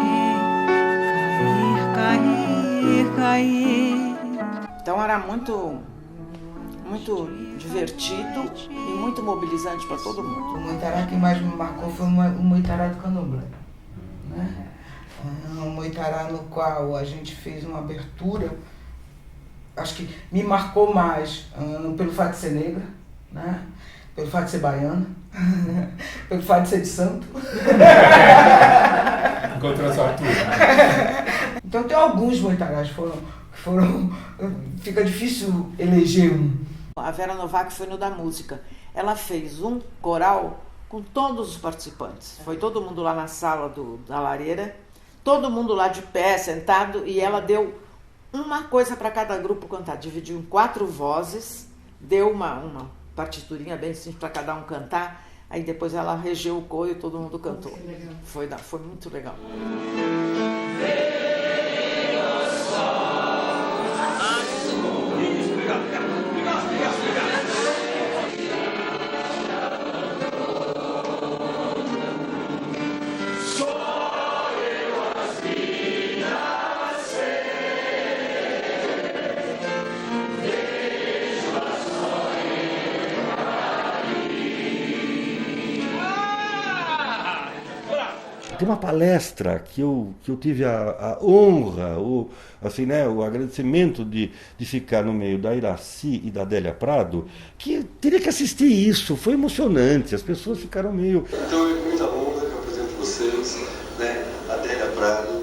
cair, cair, cair. Então era muito divertido e muito mobilizante para todo mundo. O moitará que mais me marcou foi o moitará do candomblé, né? Um moitará no qual a gente fez uma abertura, acho que me marcou mais pelo fato de ser negra, né? Pelo fato de ser baiana, pelo fato de ser de santo. Encontrou só tudo. Então tem alguns moitarás que foram... Fica difícil eleger um. A Vera Novak foi no da música. Ela fez um coral com todos os participantes. Foi todo mundo lá na sala da lareira, todo mundo lá de pé, sentado, e ela deu uma coisa para cada grupo cantar. Dividiu em 4 vozes, deu uma partiturinha bem simples para cada um cantar, aí depois ela regeu o coro e todo mundo cantou. Foi muito legal. Tem uma palestra que eu tive a honra, o agradecimento de ficar no meio da Iraci e da Adélia Prado, que teria que assistir isso, foi emocionante, as pessoas ficaram meio... Então é muita honra que eu apresento vocês, né, Adélia Prado,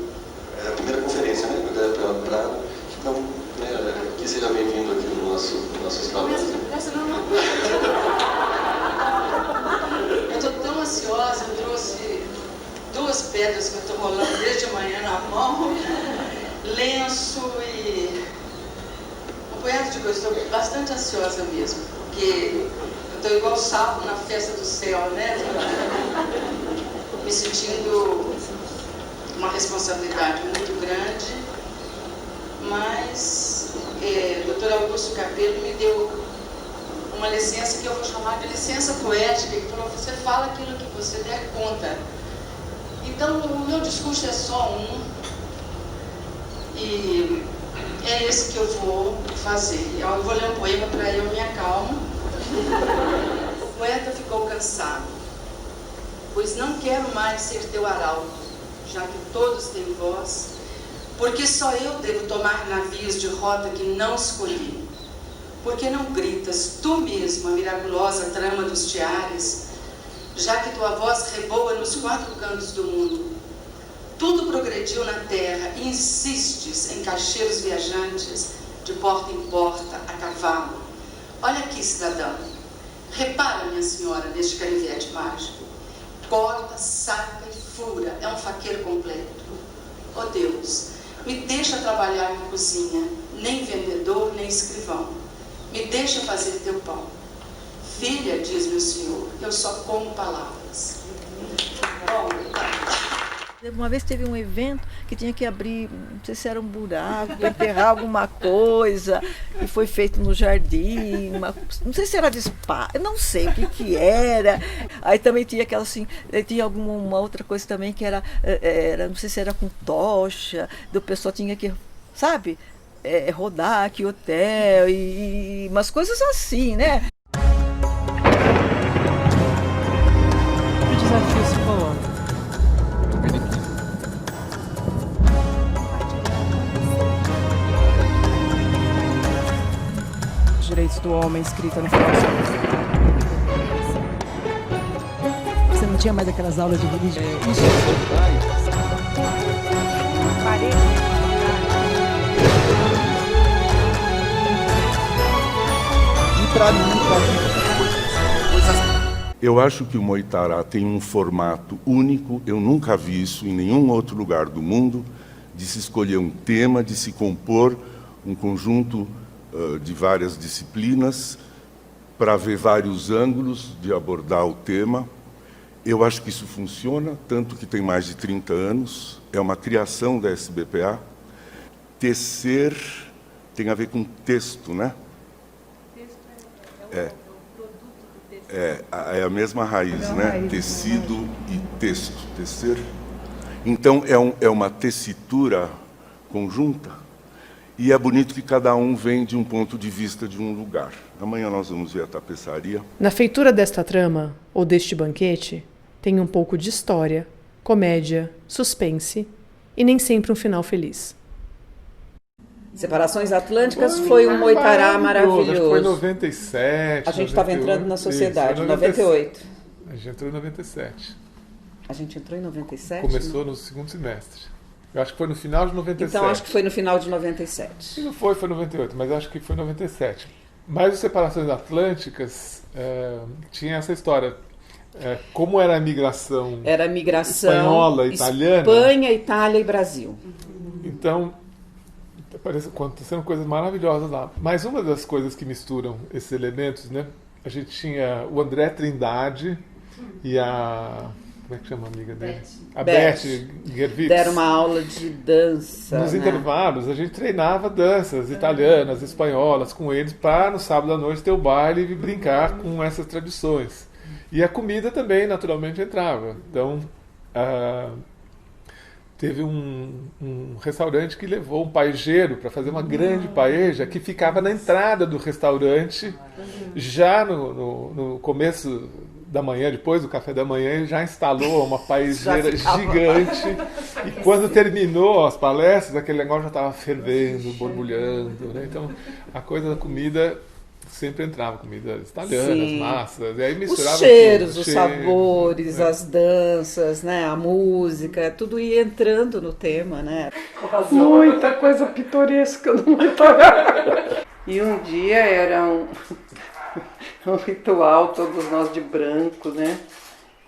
é a primeira conferência, né, com a Adélia Prado, então, né, que seja bem-vindo aqui no nosso espaço. Eu estou tão ansiosa, eu trouxe 2 pedras que eu estou rolando desde amanhã na mão. lenço e um punhado de coisas. Estou bastante ansiosa mesmo, porque eu estou igual sapo na festa do céu, né? Me sentindo uma responsabilidade muito grande, mas o Dr. Augusto Capello me deu uma licença que eu vou chamar de licença poética, que falou: você fala aquilo que você der conta. Então o meu discurso é só um, e é esse que eu vou fazer. Eu vou ler um poema para eu me acalmo. O poeta ficou cansado, pois não quero mais ser teu arauto, já que todos têm voz, porque só eu devo tomar navios de rota que não escolhi. Porque não gritas tu mesmo a miraculosa trama dos tiares, já que tua voz reboa nos 4 cantos do mundo. Tudo progrediu na terra e insistes em cacheiros viajantes de porta em porta a cavalo. Olha aqui, cidadão, repara, minha senhora, neste canivete mágico. Corta, saca e fura, é um faqueiro completo. Oh Deus, me deixa trabalhar na cozinha, nem vendedor, nem escrivão. Me deixa fazer teu pão. Filha, diz meu senhor, eu só como palavras. Bom, uma vez teve um evento que tinha que abrir, não sei se era um buraco, para enterrar alguma coisa, e foi feito no jardim, não sei se era de spa, eu não sei o que era. Aí também tinha aquela assim, tinha alguma outra coisa também que era, não sei se era com tocha, do pessoal tinha que, sabe, rodar aqui hotel e umas coisas assim, né? O desafio se coloca. Direitos do homem escrita no filósofo. Você não tinha mais aquelas aulas de religião? E para mim, eu acho que o Moitará tem um formato único, eu nunca vi isso em nenhum outro lugar do mundo, de se escolher um tema, de se compor um conjunto de várias disciplinas, para ver vários ângulos de abordar o tema. Eu acho que isso funciona, tanto que tem mais de 30 anos, é uma criação da SBPA. Tecer tem a ver com texto, né? É a mesma raiz, né? Tecido e texto, tecer. Então, é uma tessitura conjunta. E é bonito que cada um vem de um ponto de vista de um lugar. Amanhã nós vamos ver a tapeçaria. Na feitura desta trama, ou deste banquete, tem um pouco de história, comédia, suspense e nem sempre um final feliz. Separações Atlânticas foi um Moitará maravilhoso. Acho que foi em 97. A gente estava entrando na sociedade, em 98. A gente entrou em 97. A gente entrou em 97? Começou no segundo semestre. Eu acho que foi no final de 97. Então, acho que foi no final de 97. E não foi 98, mas acho que foi 97. Mas as Separações Atlânticas tinha essa história. Como era a migração? Era a migração espanhola, italiana. Espanha, Itália e Brasil. Então, aconteceram coisas maravilhosas lá. Mas uma das coisas que misturam esses elementos, né? A gente tinha o André Trindade e a... Como é que chama a amiga dele? A Beth Gervitz. Deram uma aula de dança. Nos intervalos, a gente treinava danças italianas, espanholas com eles para no sábado à noite ter o baile e brincar com essas tradições. E a comida também, naturalmente, entrava. Então, teve um restaurante que levou um paejeiro para fazer uma grande paeja que ficava na entrada do restaurante, já no começo da manhã, depois do café da manhã, ele já instalou uma paejeira gigante. E quando terminou as palestras, aquele negócio já estava fervendo, borbulhando, né? Então, a coisa da comida sempre entrava, comidas italianas, sim, massas, e aí misturava os cheiros, os cheiros, sabores, as danças, né, a música, tudo ia entrando no tema, né? Muita coisa pitoresca no Moitará. E um dia era um ritual, todos nós de branco, né?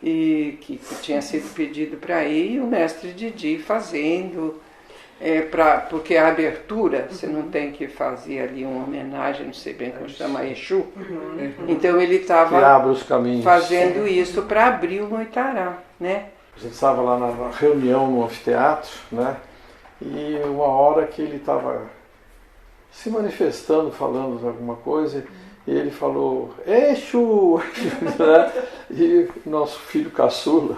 E que tinha sido pedido para ir, e o mestre Didi fazendo. porque a abertura, você não tem que fazer ali uma homenagem, não sei bem como chama, Exu. Então ele estava fazendo isso para abrir o Moitará, né? A gente estava lá na reunião no anfiteatro, né? E uma hora que ele estava se manifestando, falando alguma coisa, e ele falou, Exu! Né? E nosso filho caçula,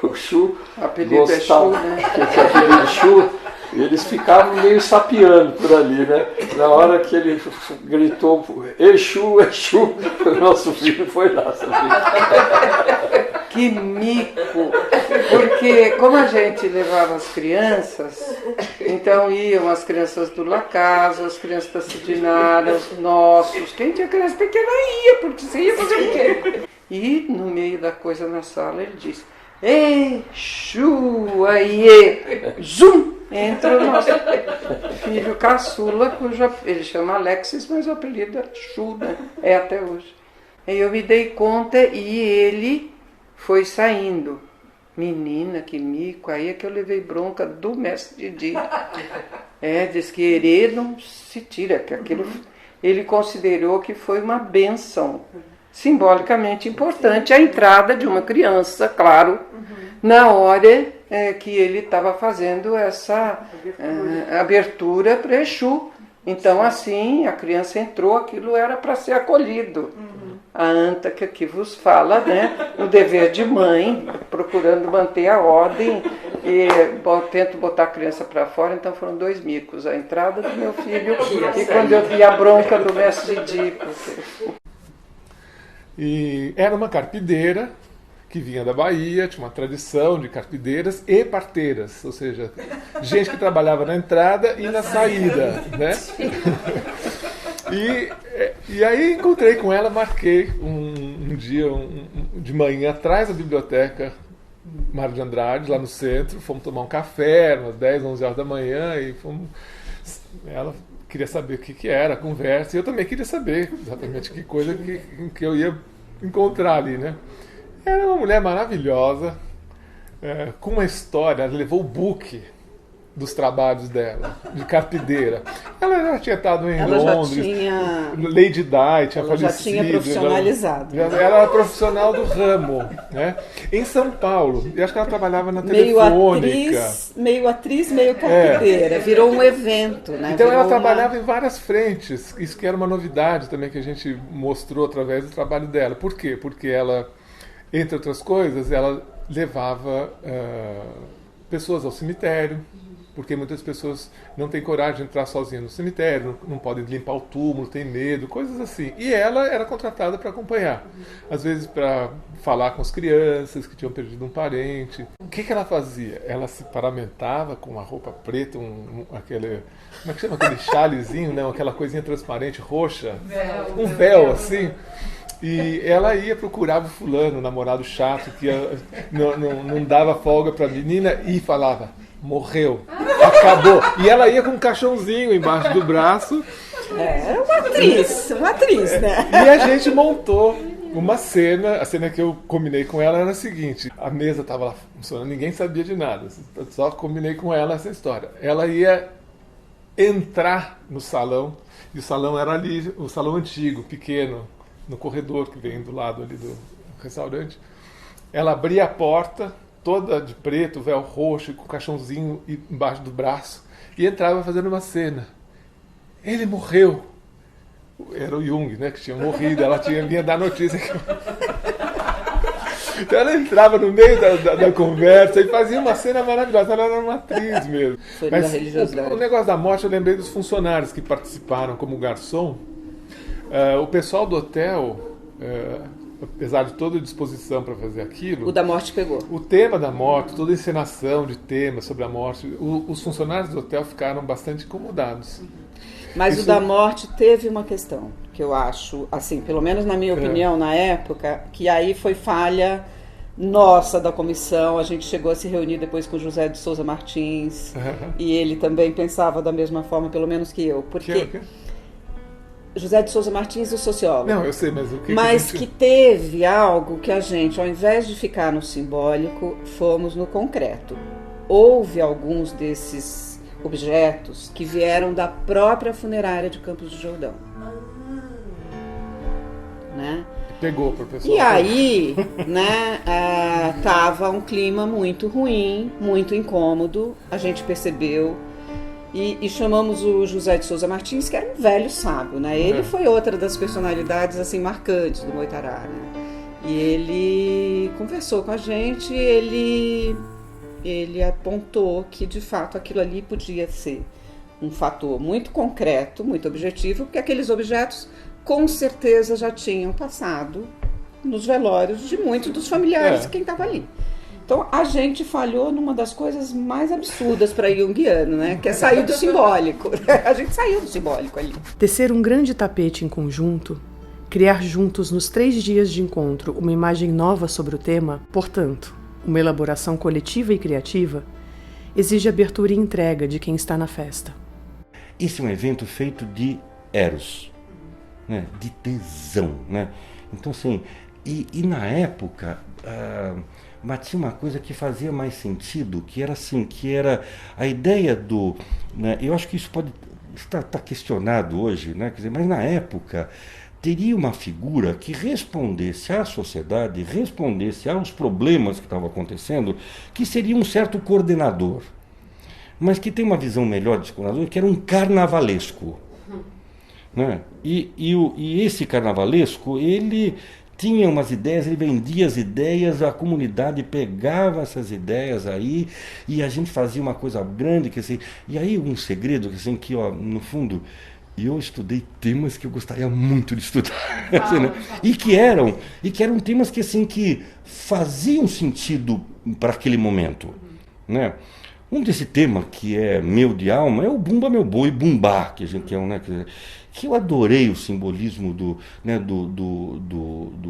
o Chu, apelido é Chu, né? Apelido Chu, e eles ficavam meio sapeando por ali, né? Na hora que ele gritou, Exu, Exu, o nosso filho foi lá, sabe? Que mico! Porque como a gente levava as crianças, então iam as crianças do La Casa, as crianças da Cidinara, os nossos, quem tinha criança pequena ia, porque você ia fazer o quê? E no meio da coisa na sala ele disse, Exu, aí, zum! Entra o nosso filho caçula, cujo ele chama Alexis, mas o apelido é Chu, né? É até hoje. Aí eu me dei conta e ele foi saindo. Menina, que mico, aí é que eu levei bronca do mestre Didi. Diz que herer não se tira, que aquilo ele considerou que foi uma bênção simbolicamente importante a entrada de uma criança, claro, na hora que ele estava fazendo essa abertura para Exu. Então, assim, a criança entrou, aquilo era para ser acolhido. A Anta, que aqui vos fala, né, o dever de mãe, procurando manter a ordem, e tento botar a criança para fora, então foram 2 micos, a entrada do meu filho e quando eu vi a bronca do mestre Didi. E era uma carpideira que vinha da Bahia, tinha uma tradição de carpideiras e parteiras, ou seja, gente que trabalhava na entrada e na saída, né? E aí encontrei com ela, marquei um dia de manhã atrás da biblioteca Mário de Andrade, lá no centro, fomos tomar um café, umas 10, 11 horas da manhã, e ela queria saber o que era a conversa, e eu também queria saber exatamente que coisa que eu ia encontrar ali, né? Era uma mulher maravilhosa, com uma história, ela levou o book dos trabalhos dela, de carpideira. Ela já tinha estado em Londres, Lady Di tinha falecido. Já tinha profissionalizado. Ela era profissional do ramo, né? Em São Paulo. E acho que ela trabalhava na Telefônica. Meio atriz, meio carpideira. Virou um evento, né? Então ela trabalhava em várias frentes. Isso que era uma novidade também que a gente mostrou através do trabalho dela. Por quê? Porque ela, entre outras coisas, ela levava pessoas ao cemitério, porque muitas pessoas não têm coragem de entrar sozinhas no cemitério, não podem limpar o túmulo, têm medo, coisas assim. E ela era contratada para acompanhar, às vezes para falar com as crianças que tinham perdido um parente. O que ela fazia? Ela se paramentava com uma roupa preta, aquele, como é que chama? Aquele chalezinho, não? Aquela coisinha transparente, roxa, um véu assim. E ela ia procurar o fulano, o namorado chato, que não dava folga para a menina, e falava, morreu, acabou. E ela ia com um caixãozinho embaixo do braço. Uma atriz, né? E a gente montou uma cena, a cena que eu combinei com ela era a seguinte, a mesa estava lá funcionando, ninguém sabia de nada, só combinei com ela essa história. Ela ia entrar no salão, e o salão era ali, o salão antigo, pequeno, no corredor que vem do lado ali do restaurante. Ela abria a porta, toda de preto, véu roxo, com o caixãozinho embaixo do braço, e entrava fazendo uma cena. Ele morreu. Era o Jung, né, que tinha morrido, ela vinha dar notícia. Então ela entrava no meio da conversa e fazia uma cena maravilhosa, ela era uma atriz mesmo. Mas o negócio da morte, eu lembrei dos funcionários que participaram como garçom. O pessoal do hotel, apesar de toda a disposição para fazer aquilo... O da morte pegou. O tema da morte, toda a encenação de temas sobre a morte, os funcionários do hotel ficaram bastante incomodados. Mas o da morte teve uma questão, que eu acho, assim, pelo menos na minha opinião, na época, que aí foi falha nossa da comissão. A gente chegou a se reunir depois com José de Souza Martins, e ele também pensava da mesma forma, pelo menos que eu. Porque... José de Souza Martins, o sociólogo. Não, eu sei, mas o que... Mas que teve algo que a gente, ao invés de ficar no simbólico, fomos no concreto. Houve alguns desses objetos que vieram da própria funerária de Campos do Jordão. Né? Pegou, professor. E aí, né, tava um clima muito ruim, muito incômodo, a gente percebeu. E chamamos o José de Souza Martins, que era um velho sábio, né? Ele foi outra das personalidades assim marcantes do Moitará, né? E ele conversou com a gente, ele apontou que de fato aquilo ali podia ser um fator muito concreto, muito objetivo, porque aqueles objetos com certeza já tinham passado nos velórios de muitos dos familiares de quem estava ali. Então, a gente falhou numa das coisas mais absurdas para junguiano, né? Que é sair do simbólico. A gente saiu do simbólico ali. Tecer um grande tapete em conjunto, criar juntos nos 3 dias de encontro uma imagem nova sobre o tema, portanto, uma elaboração coletiva e criativa, exige abertura e entrega de quem está na festa. Esse é um evento feito de eros, né? De tesão, né? Então, assim, e na época... mas tinha uma coisa que fazia mais sentido, que era assim, que era a ideia do... Né, eu acho que isso pode estar questionado hoje, né, quer dizer, mas na época teria uma figura que respondesse à sociedade, respondesse aos problemas que estavam acontecendo, que seria um certo coordenador, mas que tem uma visão melhor desse coordenador, que era um carnavalesco. Né? E esse carnavalesco, ele... tinha umas ideias, ele vendia as ideias, a comunidade pegava essas ideias aí e a gente fazia uma coisa grande, que assim, e aí um segredo, que assim, que ó, no fundo, eu estudei temas que eu gostaria muito de estudar, assim, né? e que eram temas que assim, que faziam sentido para aquele momento, né? Um desse tema que é meu de alma é o Bumba Meu Boi, Bumbá, que a gente quer, né? Que eu adorei o simbolismo do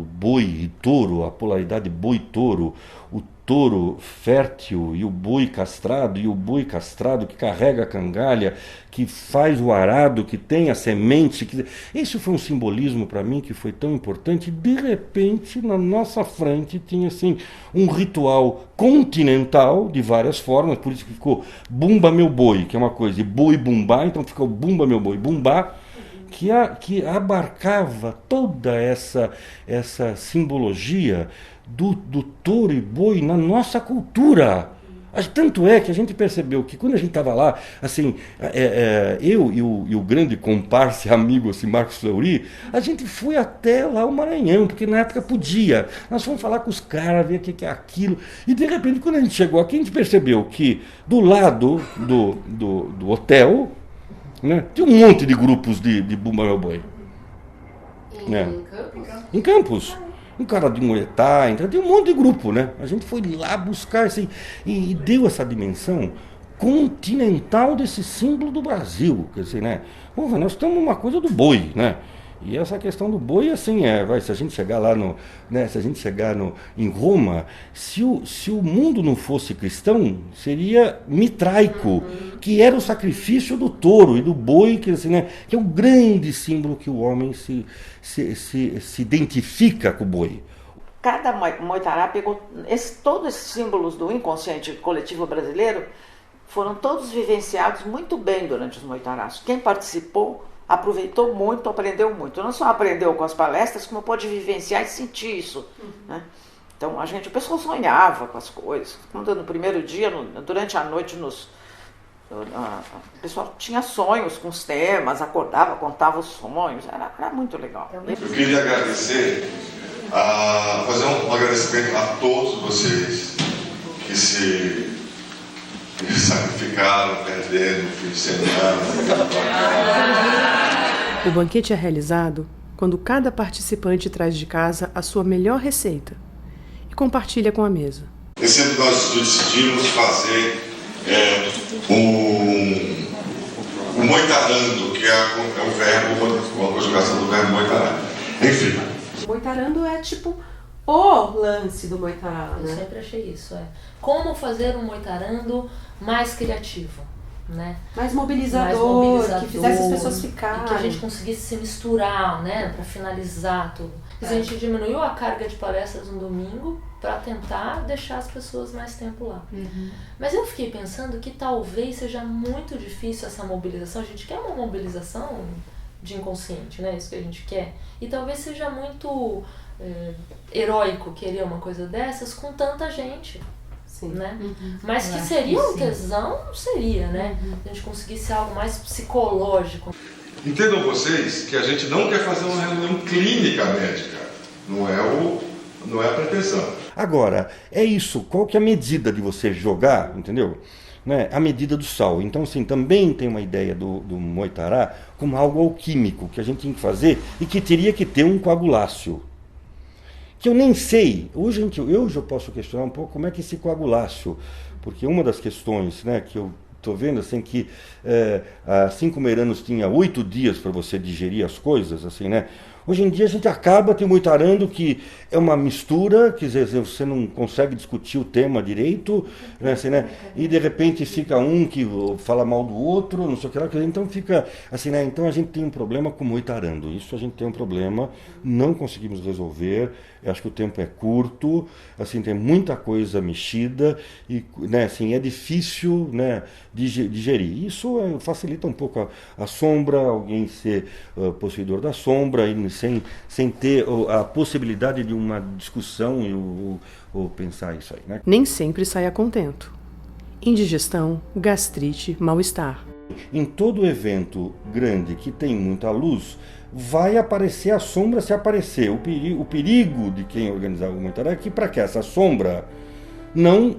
boi e touro, a polaridade boi-touro, o touro fértil e o boi castrado que carrega a cangalha, que faz o arado, que tem a semente. Esse foi um simbolismo para mim que foi tão importante. De repente, na nossa frente, tinha assim, um ritual continental de várias formas, por isso que ficou Bumba Meu Boi, que é uma coisa, e boi bumbá, então ficou Bumba Meu Boi, bumbá, que abarcava toda essa simbologia do touro e boi na nossa cultura. Tanto é que a gente percebeu que quando a gente estava lá, assim, eu e o grande comparse amigo assim, Marcos Fleury, a gente foi até lá o Maranhão, porque na época podia. Nós fomos falar com os caras, ver o que é aquilo, e de repente quando a gente chegou aqui, a gente percebeu que do lado do hotel, né, tinha um monte de grupos de Bumba Meu Boi. Em Campos. Um cara de Moetá, então tem um monte de grupo, né? A gente foi lá buscar assim, e deu essa dimensão continental desse símbolo do Brasil. Quer dizer, né? Porra, nós estamos numa coisa do boi, né? E essa questão do boi, assim, se a gente chegar lá em Roma, se o mundo não fosse cristão, seria mitraico, que era o sacrifício do touro e do boi, que, assim, né, que é o grande símbolo que o homem se identifica com o boi. Cada Moitará pegou todos esses símbolos do inconsciente coletivo brasileiro, foram todos vivenciados muito bem durante os Moitarás. Quem participou aproveitou muito, aprendeu muito. Não só aprendeu com as palestras, como pôde vivenciar e sentir isso. Né? Então, o pessoal sonhava com as coisas. Quando no primeiro dia, durante a noite, o pessoal tinha sonhos com os temas, acordava, contava os sonhos. Era muito legal. Eu queria agradecer, fazer um agradecimento a todos vocês que se sacrificaram, perdendo, fim de semana. O banquete é realizado quando cada participante traz de casa a sua melhor receita e compartilha com a mesa. Esse ano nós decidimos fazer o moitarando, que é o verbo, a conjugação do verbo moitará. Enfim. Moitarando é tipo o lance do Moitará, né? Eu sempre achei isso, Como fazer um moitarando mais criativo? né? Mais mobilizador, que fizesse as pessoas e ficarem. que a gente conseguisse se misturar, né, para finalizar tudo. A gente diminuiu a carga de palestras no domingo para tentar deixar as pessoas mais tempo lá. Mas eu fiquei pensando que talvez seja muito difícil essa mobilização. A gente quer uma mobilização de inconsciente, né? Isso que a gente quer. E talvez seja muito heróico querer uma coisa dessas com tanta gente. Né? Mas que seria um tesão, seria, né? A gente conseguisse algo mais psicológico. Entendam vocês que a gente não quer fazer uma reunião clínica médica. Não é a pretensão. Agora, é isso. Qual que é a medida de você jogar, entendeu? Né? A medida do sal. Então, assim, também tem uma ideia do Moitará como algo alquímico que a gente tinha que fazer e que teria que ter um coaguláceo. Que eu nem sei, hoje eu já posso questionar um pouco como é que esse coagulácio, porque uma das questões, né, que eu estou vendo, assim, que há 5 meranos tinha 8 dias para você digerir as coisas, assim, né? Hoje em dia a gente acaba te moitarando que é uma mistura, quer dizer, você não consegue discutir o tema direito, né, assim, né? E de repente fica um que fala mal do outro, não sei o que lá, então fica assim, né? Então a gente tem um problema com moitarando, isso a gente tem um problema, não conseguimos resolver, eu acho que o tempo é curto, assim, tem muita coisa mexida e, né, assim, é difícil, né, digerir. Isso facilita um pouco a sombra, alguém ser possuidor da sombra e sem ter a possibilidade de uma discussão ou pensar isso aí, né? Nem sempre sai a contento. Indigestão, gastrite, mal-estar. Em todo evento grande que tem muita luz, vai aparecer a sombra se aparecer. O perigo de quem organizar o Moitará é que para que essa sombra não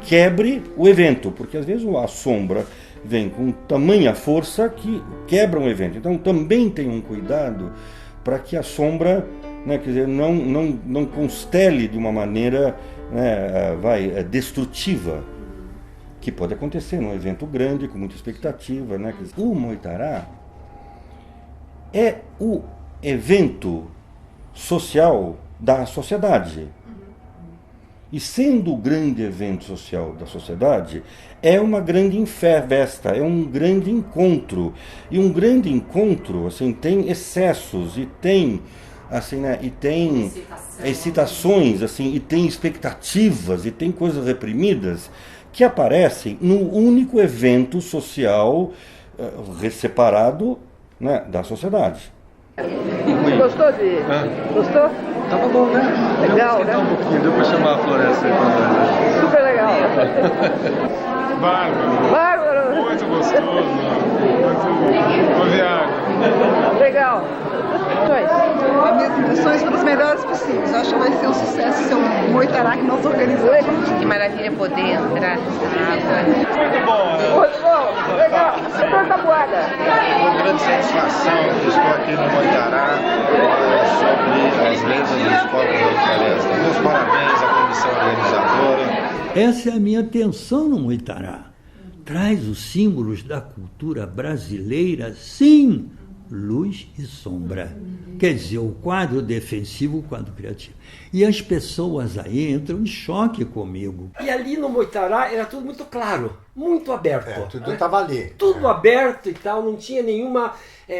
quebre o evento, porque às vezes a sombra vem com tamanha força que quebra um evento. Então também tem um cuidado para que a sombra, né, quer dizer, não constele de uma maneira, né, destrutiva, que pode acontecer num evento grande, com muita expectativa, né? O Moitará é o evento social da sociedade. E sendo o grande evento social da sociedade, é uma grande festa, é um grande encontro. E um grande encontro, assim, tem excessos e tem, assim, né, e tem excitações, assim, e tem expectativas e tem coisas reprimidas que aparecem no único evento social separado, né, da sociedade. Gostou de... Gostou? Tava bom, né? Legal, né? Um pouquinho, deu pra chamar a floresta aí também. Super legal. Bárbaro. Muito gostoso. Muito conviável. Legal. As minhas impressões foram as melhores possíveis. Eu acho que vai ser um sucesso ser um Moitará que nós organizamos. Que maravilha poder entrar nessa água. Muito bom. Muito bom. Legal. Super tabuada. Uma grande satisfação que estou aqui no Moitará sobre as lendas dos povos da floresta. Meus parabéns à comissão organizadora. Essa é a minha atenção no Moitará. Traz os símbolos da cultura brasileira, sim, luz e sombra. Quer dizer, o quadro defensivo, o quadro criativo. E as pessoas aí entram em choque comigo. E ali no Moitará era tudo muito claro, muito aberto. Tudo estava ali. Tudo aberto e tal, não tinha nenhuma,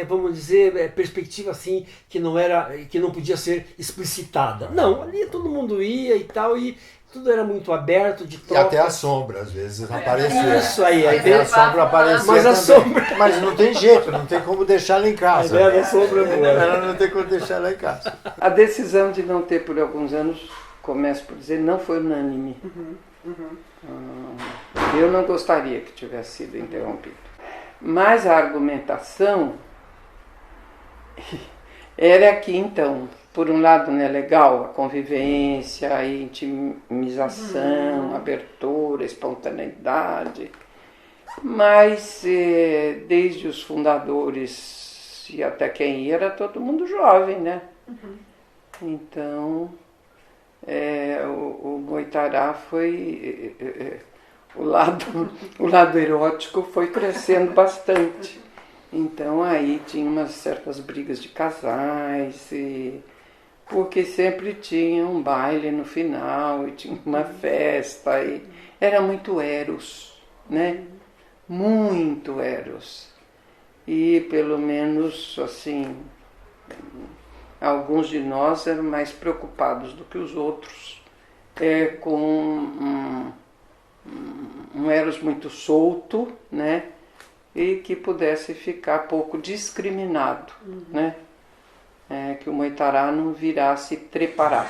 vamos dizer, perspectiva assim que não podia ser explicitada. Não, ali todo mundo ia e tal, e tudo era muito aberto, de troca. E até a sombra, às vezes, aparecia. Isso aí. Até a sombra aparecia mas a sombra... Mas não tem jeito, não tem como deixar ela em casa. A sombra ela não tem como deixar ela em casa. A decisão de não ter por alguns anos, começo por dizer, não foi unânime. Eu não gostaria que tivesse sido interrompido. Mas a argumentação era que, então, por um lado, né, legal, a convivência, a intimização, abertura, espontaneidade, mas desde os fundadores e até quem ia, era todo mundo jovem, né? Então, o Moitará foi... o lado erótico foi crescendo bastante. Então, aí tinha umas certas brigas de casais porque sempre tinha um baile no final e tinha uma festa e era muito eros, né? muito Eros. E pelo menos assim, alguns de nós eram mais preocupados do que os outros com um Eros muito solto, né? E que pudesse ficar pouco discriminado, né? Que o Moitará não virasse trepará.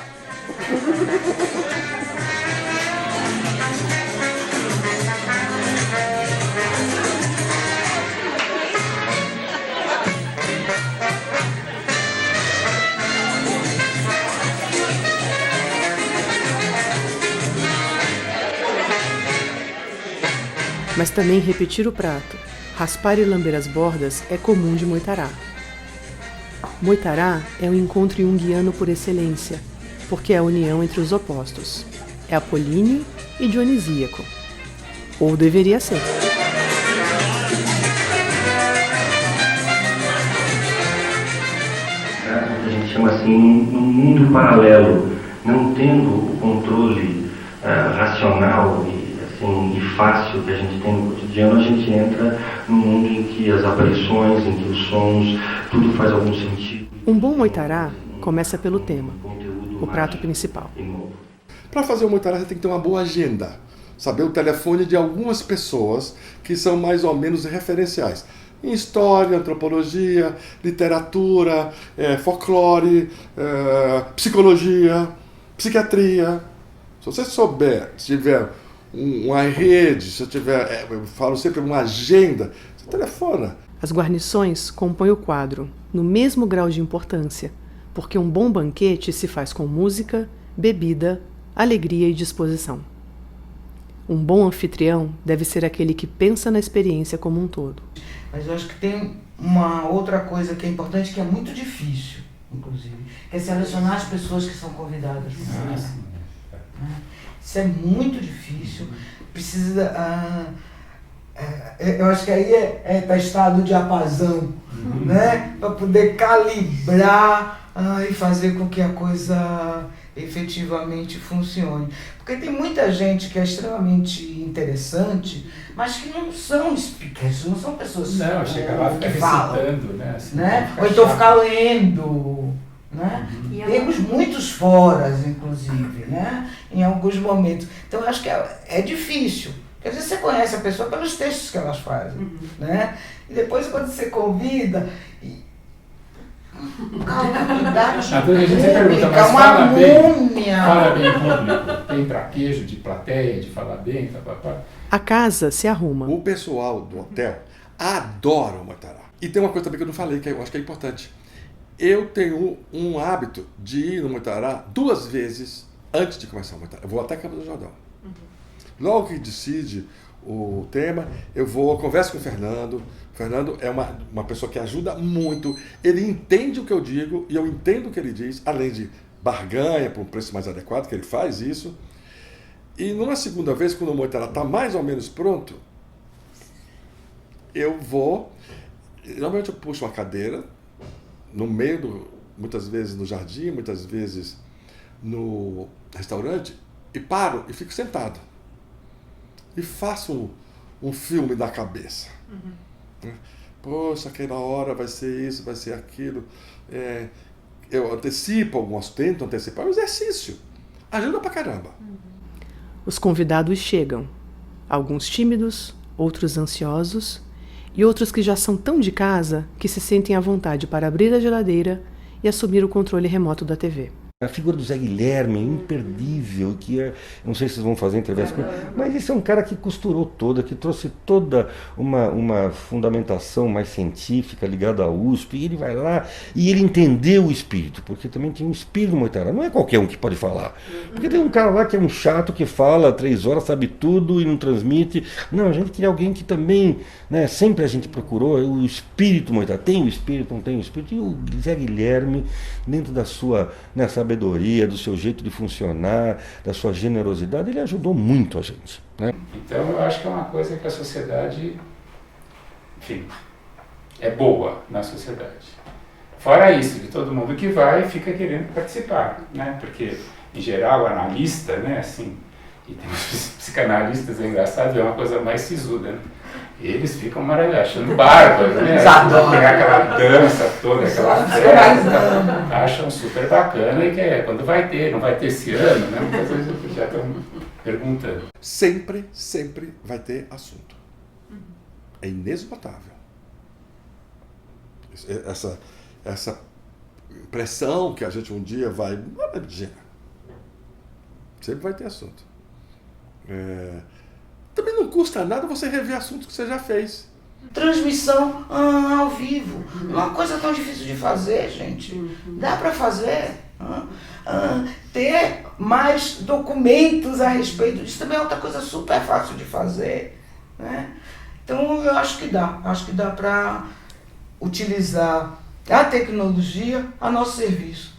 Mas também repetir o prato, raspar e lamber as bordas é comum de Moitará. Moitará é o encontro junguiano por excelência, porque é a união entre os opostos. É apolíneo e dionisíaco. Ou deveria ser. A gente chama assim um mundo paralelo, não tendo o controle racional e fácil que a gente tem no cotidiano, a gente entra num mundo em que as aparições, em que os sons, tudo faz algum sentido. Um bom Moitará começa pelo tema, o prato principal. Para fazer o Moitará você tem que ter uma boa agenda, saber o telefone de algumas pessoas que são mais ou menos referenciais. Em história, antropologia, literatura, folclore, psicologia, psiquiatria. Se você souber, se tiver uma rede, se eu tiver, eu falo sempre uma agenda, você telefona. As guarnições compõem o quadro, no mesmo grau de importância, porque um bom banquete se faz com música, bebida, alegria e disposição. Um bom anfitrião deve ser aquele que pensa na experiência como um todo. Mas eu acho que tem uma outra coisa que é importante, que é muito difícil, inclusive, que é selecionar as pessoas que são convidadas. Isso é muito difícil, precisa, eu acho que aí tá estado de diapasão, né? Para poder calibrar e fazer com que a coisa efetivamente funcione. Porque tem muita gente que é extremamente interessante, mas que não são speakers, não são pessoas chega lá e fica recitando, né? Assim, ou então ficar lendo. Né? Temos muitos foras, inclusive, né? Em alguns momentos. Então, eu acho que é difícil. Porque às vezes você conhece a pessoa pelos textos que elas fazem. Né? E depois, quando você convida... Fala bem em público. Tem traquejo de plateia, de falar bem, A casa se arruma. O pessoal do hotel adora o Moitará. E tem uma coisa também que eu não falei, que eu acho que é importante. Eu tenho um hábito de ir no Moitará 2 vezes antes de começar o Moitará. Eu vou até Campos do Jordão. Logo que decide o tema, eu converso com o Fernando. O Fernando é uma pessoa que ajuda muito. Ele entende o que eu digo e eu entendo o que ele diz, além de barganha por um preço mais adequado, que ele faz isso. E numa segunda vez, quando o Moitará está mais ou menos pronto, eu vou... Normalmente eu puxo uma cadeira no meio muitas vezes no jardim, muitas vezes no restaurante, e paro e fico sentado. E faço um filme da cabeça. Poxa, aquela hora vai ser isso, vai ser aquilo. Eu antecipo tento antecipar o exercício. Ajuda pra caramba. Os convidados chegam, alguns tímidos, outros ansiosos, e outros que já são tão de casa que se sentem à vontade para abrir a geladeira e assumir o controle remoto da TV. A figura do Zé Guilherme é imperdível, não sei se vocês vão fazer entrevista com ele, mas esse é um cara que costurou que trouxe toda uma fundamentação mais científica ligada à USP, e ele vai lá e ele entendeu o espírito, porque também tem um espírito do Moitará, não é qualquer um que pode falar, porque tem um cara lá que é um chato que fala 3 horas, sabe tudo e não transmite. Não, a gente queria alguém que também, né, sempre a gente procurou o espírito Moitará, tem o espírito, não tem o espírito, e o Zé Guilherme, dentro da sua sabedoria, do seu jeito de funcionar, da sua generosidade, ele ajudou muito a gente. Né? Então eu acho que é uma coisa que a sociedade, enfim, é boa na sociedade. Fora isso, de todo mundo que vai fica querendo participar, né? Porque, em geral, o analista, né, assim, e tem os psicanalistas, é engraçado, é uma coisa mais sisuda, né? Eles ficam maravilhosos, achando bárbaro, né? Eles adoram. Pegar aquela dança toda, aquela festa, acham super bacana e que é quando vai ter, não vai ter esse ano, né? Muitas vezes já estão perguntando. Sempre, sempre vai ter assunto. É inesgotável. Essa impressão que a gente um dia vai... Imagina. Sempre vai ter assunto. Também não custa nada você rever assuntos que você já fez. Transmissão ao vivo. Uma coisa tão difícil de fazer, gente. Dá para fazer. Ter mais documentos a respeito disso também é outra coisa super fácil de fazer. Né? Então eu acho que dá. Acho que dá para utilizar a tecnologia a nosso serviço.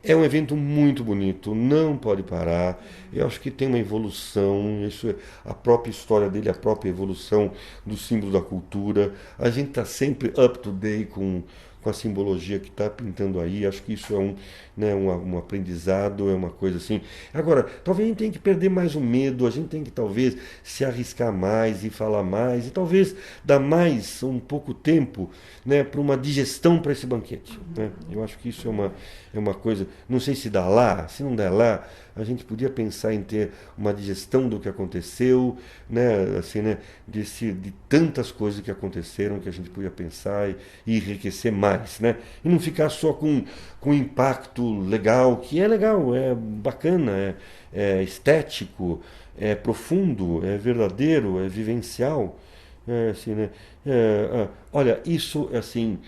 É um evento muito bonito, não pode parar. Eu acho que tem uma evolução, isso é a própria história dele, a própria evolução dos símbolos da cultura. A gente está sempre up to date com a simbologia que está pintando aí. Acho que isso é um aprendizado, é uma coisa assim. Agora, talvez a gente tenha que perder mais o medo, a gente tem que talvez se arriscar mais e falar mais, e talvez dar mais um pouco tempo, né, para uma digestão para esse banquete. Né? Eu acho que isso é uma coisa, não sei se dá lá, se não der lá, a gente podia pensar em ter uma digestão do que aconteceu, né, assim, né, de tantas coisas que aconteceram que a gente podia pensar e enriquecer mais, né, e não ficar só com impacto legal, que é legal, é bacana, é estético, é profundo, é verdadeiro, é vivencial, assim, né, olha, isso assim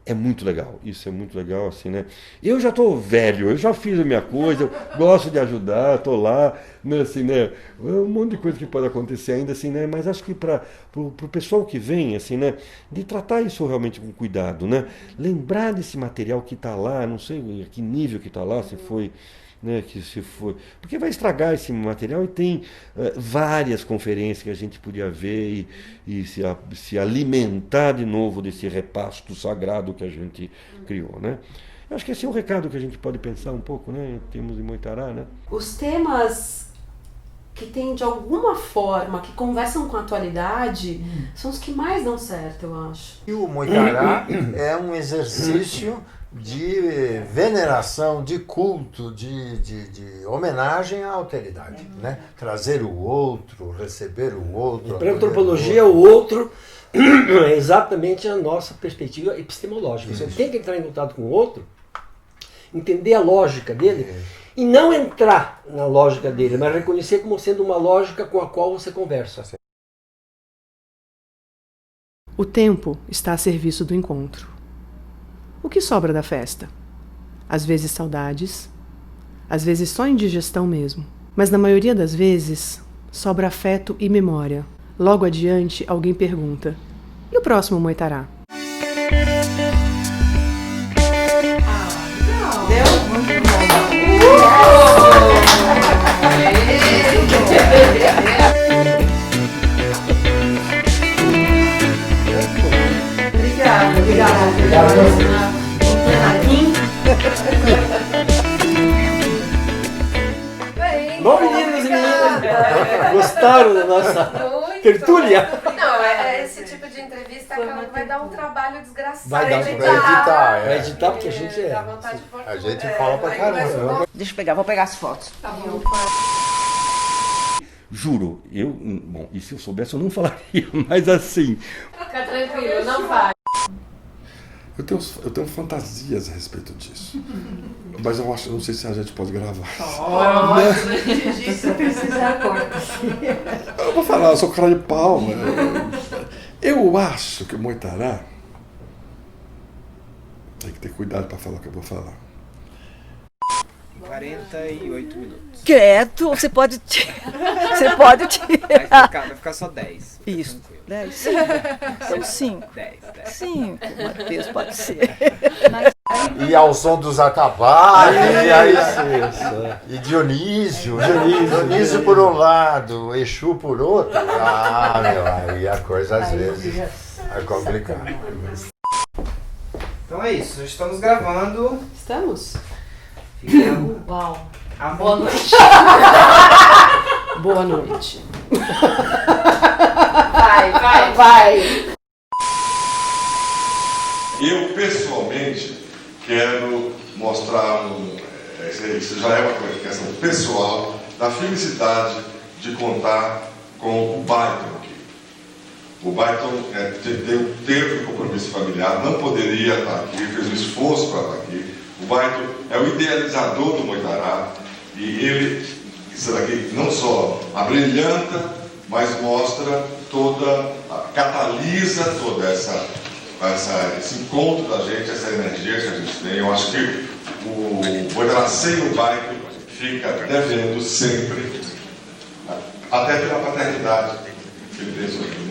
é muito legal, isso é muito legal, assim, né? Eu já estou velho, eu já fiz a minha coisa, eu gosto de ajudar, estou lá, né, assim, né? Um monte de coisa que pode acontecer ainda, assim, né? Mas acho que para o pessoal que vem, assim, né? De tratar isso realmente com cuidado, né? Lembrar desse material que está lá, não sei a que nível que está lá, se foi... Né, que se for, porque vai estragar esse material e tem várias conferências que a gente podia ver e se alimentar de novo desse repasto sagrado que a gente criou, né? Eu acho que esse é o recado que a gente pode pensar um pouco, né, em termos de Moitará, né? Os temas que tem de alguma forma, que conversam com a atualidade, são os que mais dão certo, eu acho. E o Moitará é um exercício de veneração, de culto, de homenagem à alteridade, né? Trazer o outro, receber o outro. Para a antropologia, o outro é exatamente a nossa perspectiva epistemológica. Você tem que entrar em contato com o outro, entender a lógica dele e não entrar na lógica dele, mas reconhecer como sendo uma lógica com a qual você conversa. O tempo está a serviço do encontro. O que sobra da festa? Às vezes saudades, às vezes só indigestão mesmo. Mas na maioria das vezes, sobra afeto e memória. Logo adiante, alguém pergunta: e o próximo Moitará? Obrigada. Bom, meninos e meninas, gostaram da nossa tertúlia? Não, esse tipo de entrevista vai dar um trabalho desgraçado. Vai editar. Vai editar porque a gente dá vontade de A gente fala pra caramba. Deixa eu pegar, vou pegar as fotos. Tá bom. Juro, bom, e se eu soubesse eu não falaria, mas assim... Fica tranquilo, não vai. Eu tenho fantasias a respeito disso. Mas eu não sei se a gente pode gravar. Isso precisa cortar. Eu vou falar, eu sou cara de pau. Eu acho que o Moitará tem que ter cuidado para falar o que eu vou falar. 48 minutos. Quieto, você pode tirar. Vai ficar só 10. Isso. 10? São 5. 10. 5, Matheus, pode ser. E ao som dos atabalhos, e aí e Dionísio por um lado, Exu por outro. Aí a coisa às vezes é complicada. Então é isso, estamos gravando. Estamos? Uau. Boa noite. Boa noite. Vai. Eu, pessoalmente, quero mostrar isso já é uma questão pessoal, da felicidade de contar com o Byton aqui. O Byton teve um compromisso familiar, não poderia estar aqui, fez um esforço para estar aqui. O Byton é o idealizador do Moitará e ele, isso daqui, não só abrilhanta, mas mostra catalisa toda esse encontro da gente, essa energia que a gente tem. Eu acho que o Moitará sem o Byton fica devendo sempre, até pela paternidade que ele tem sobre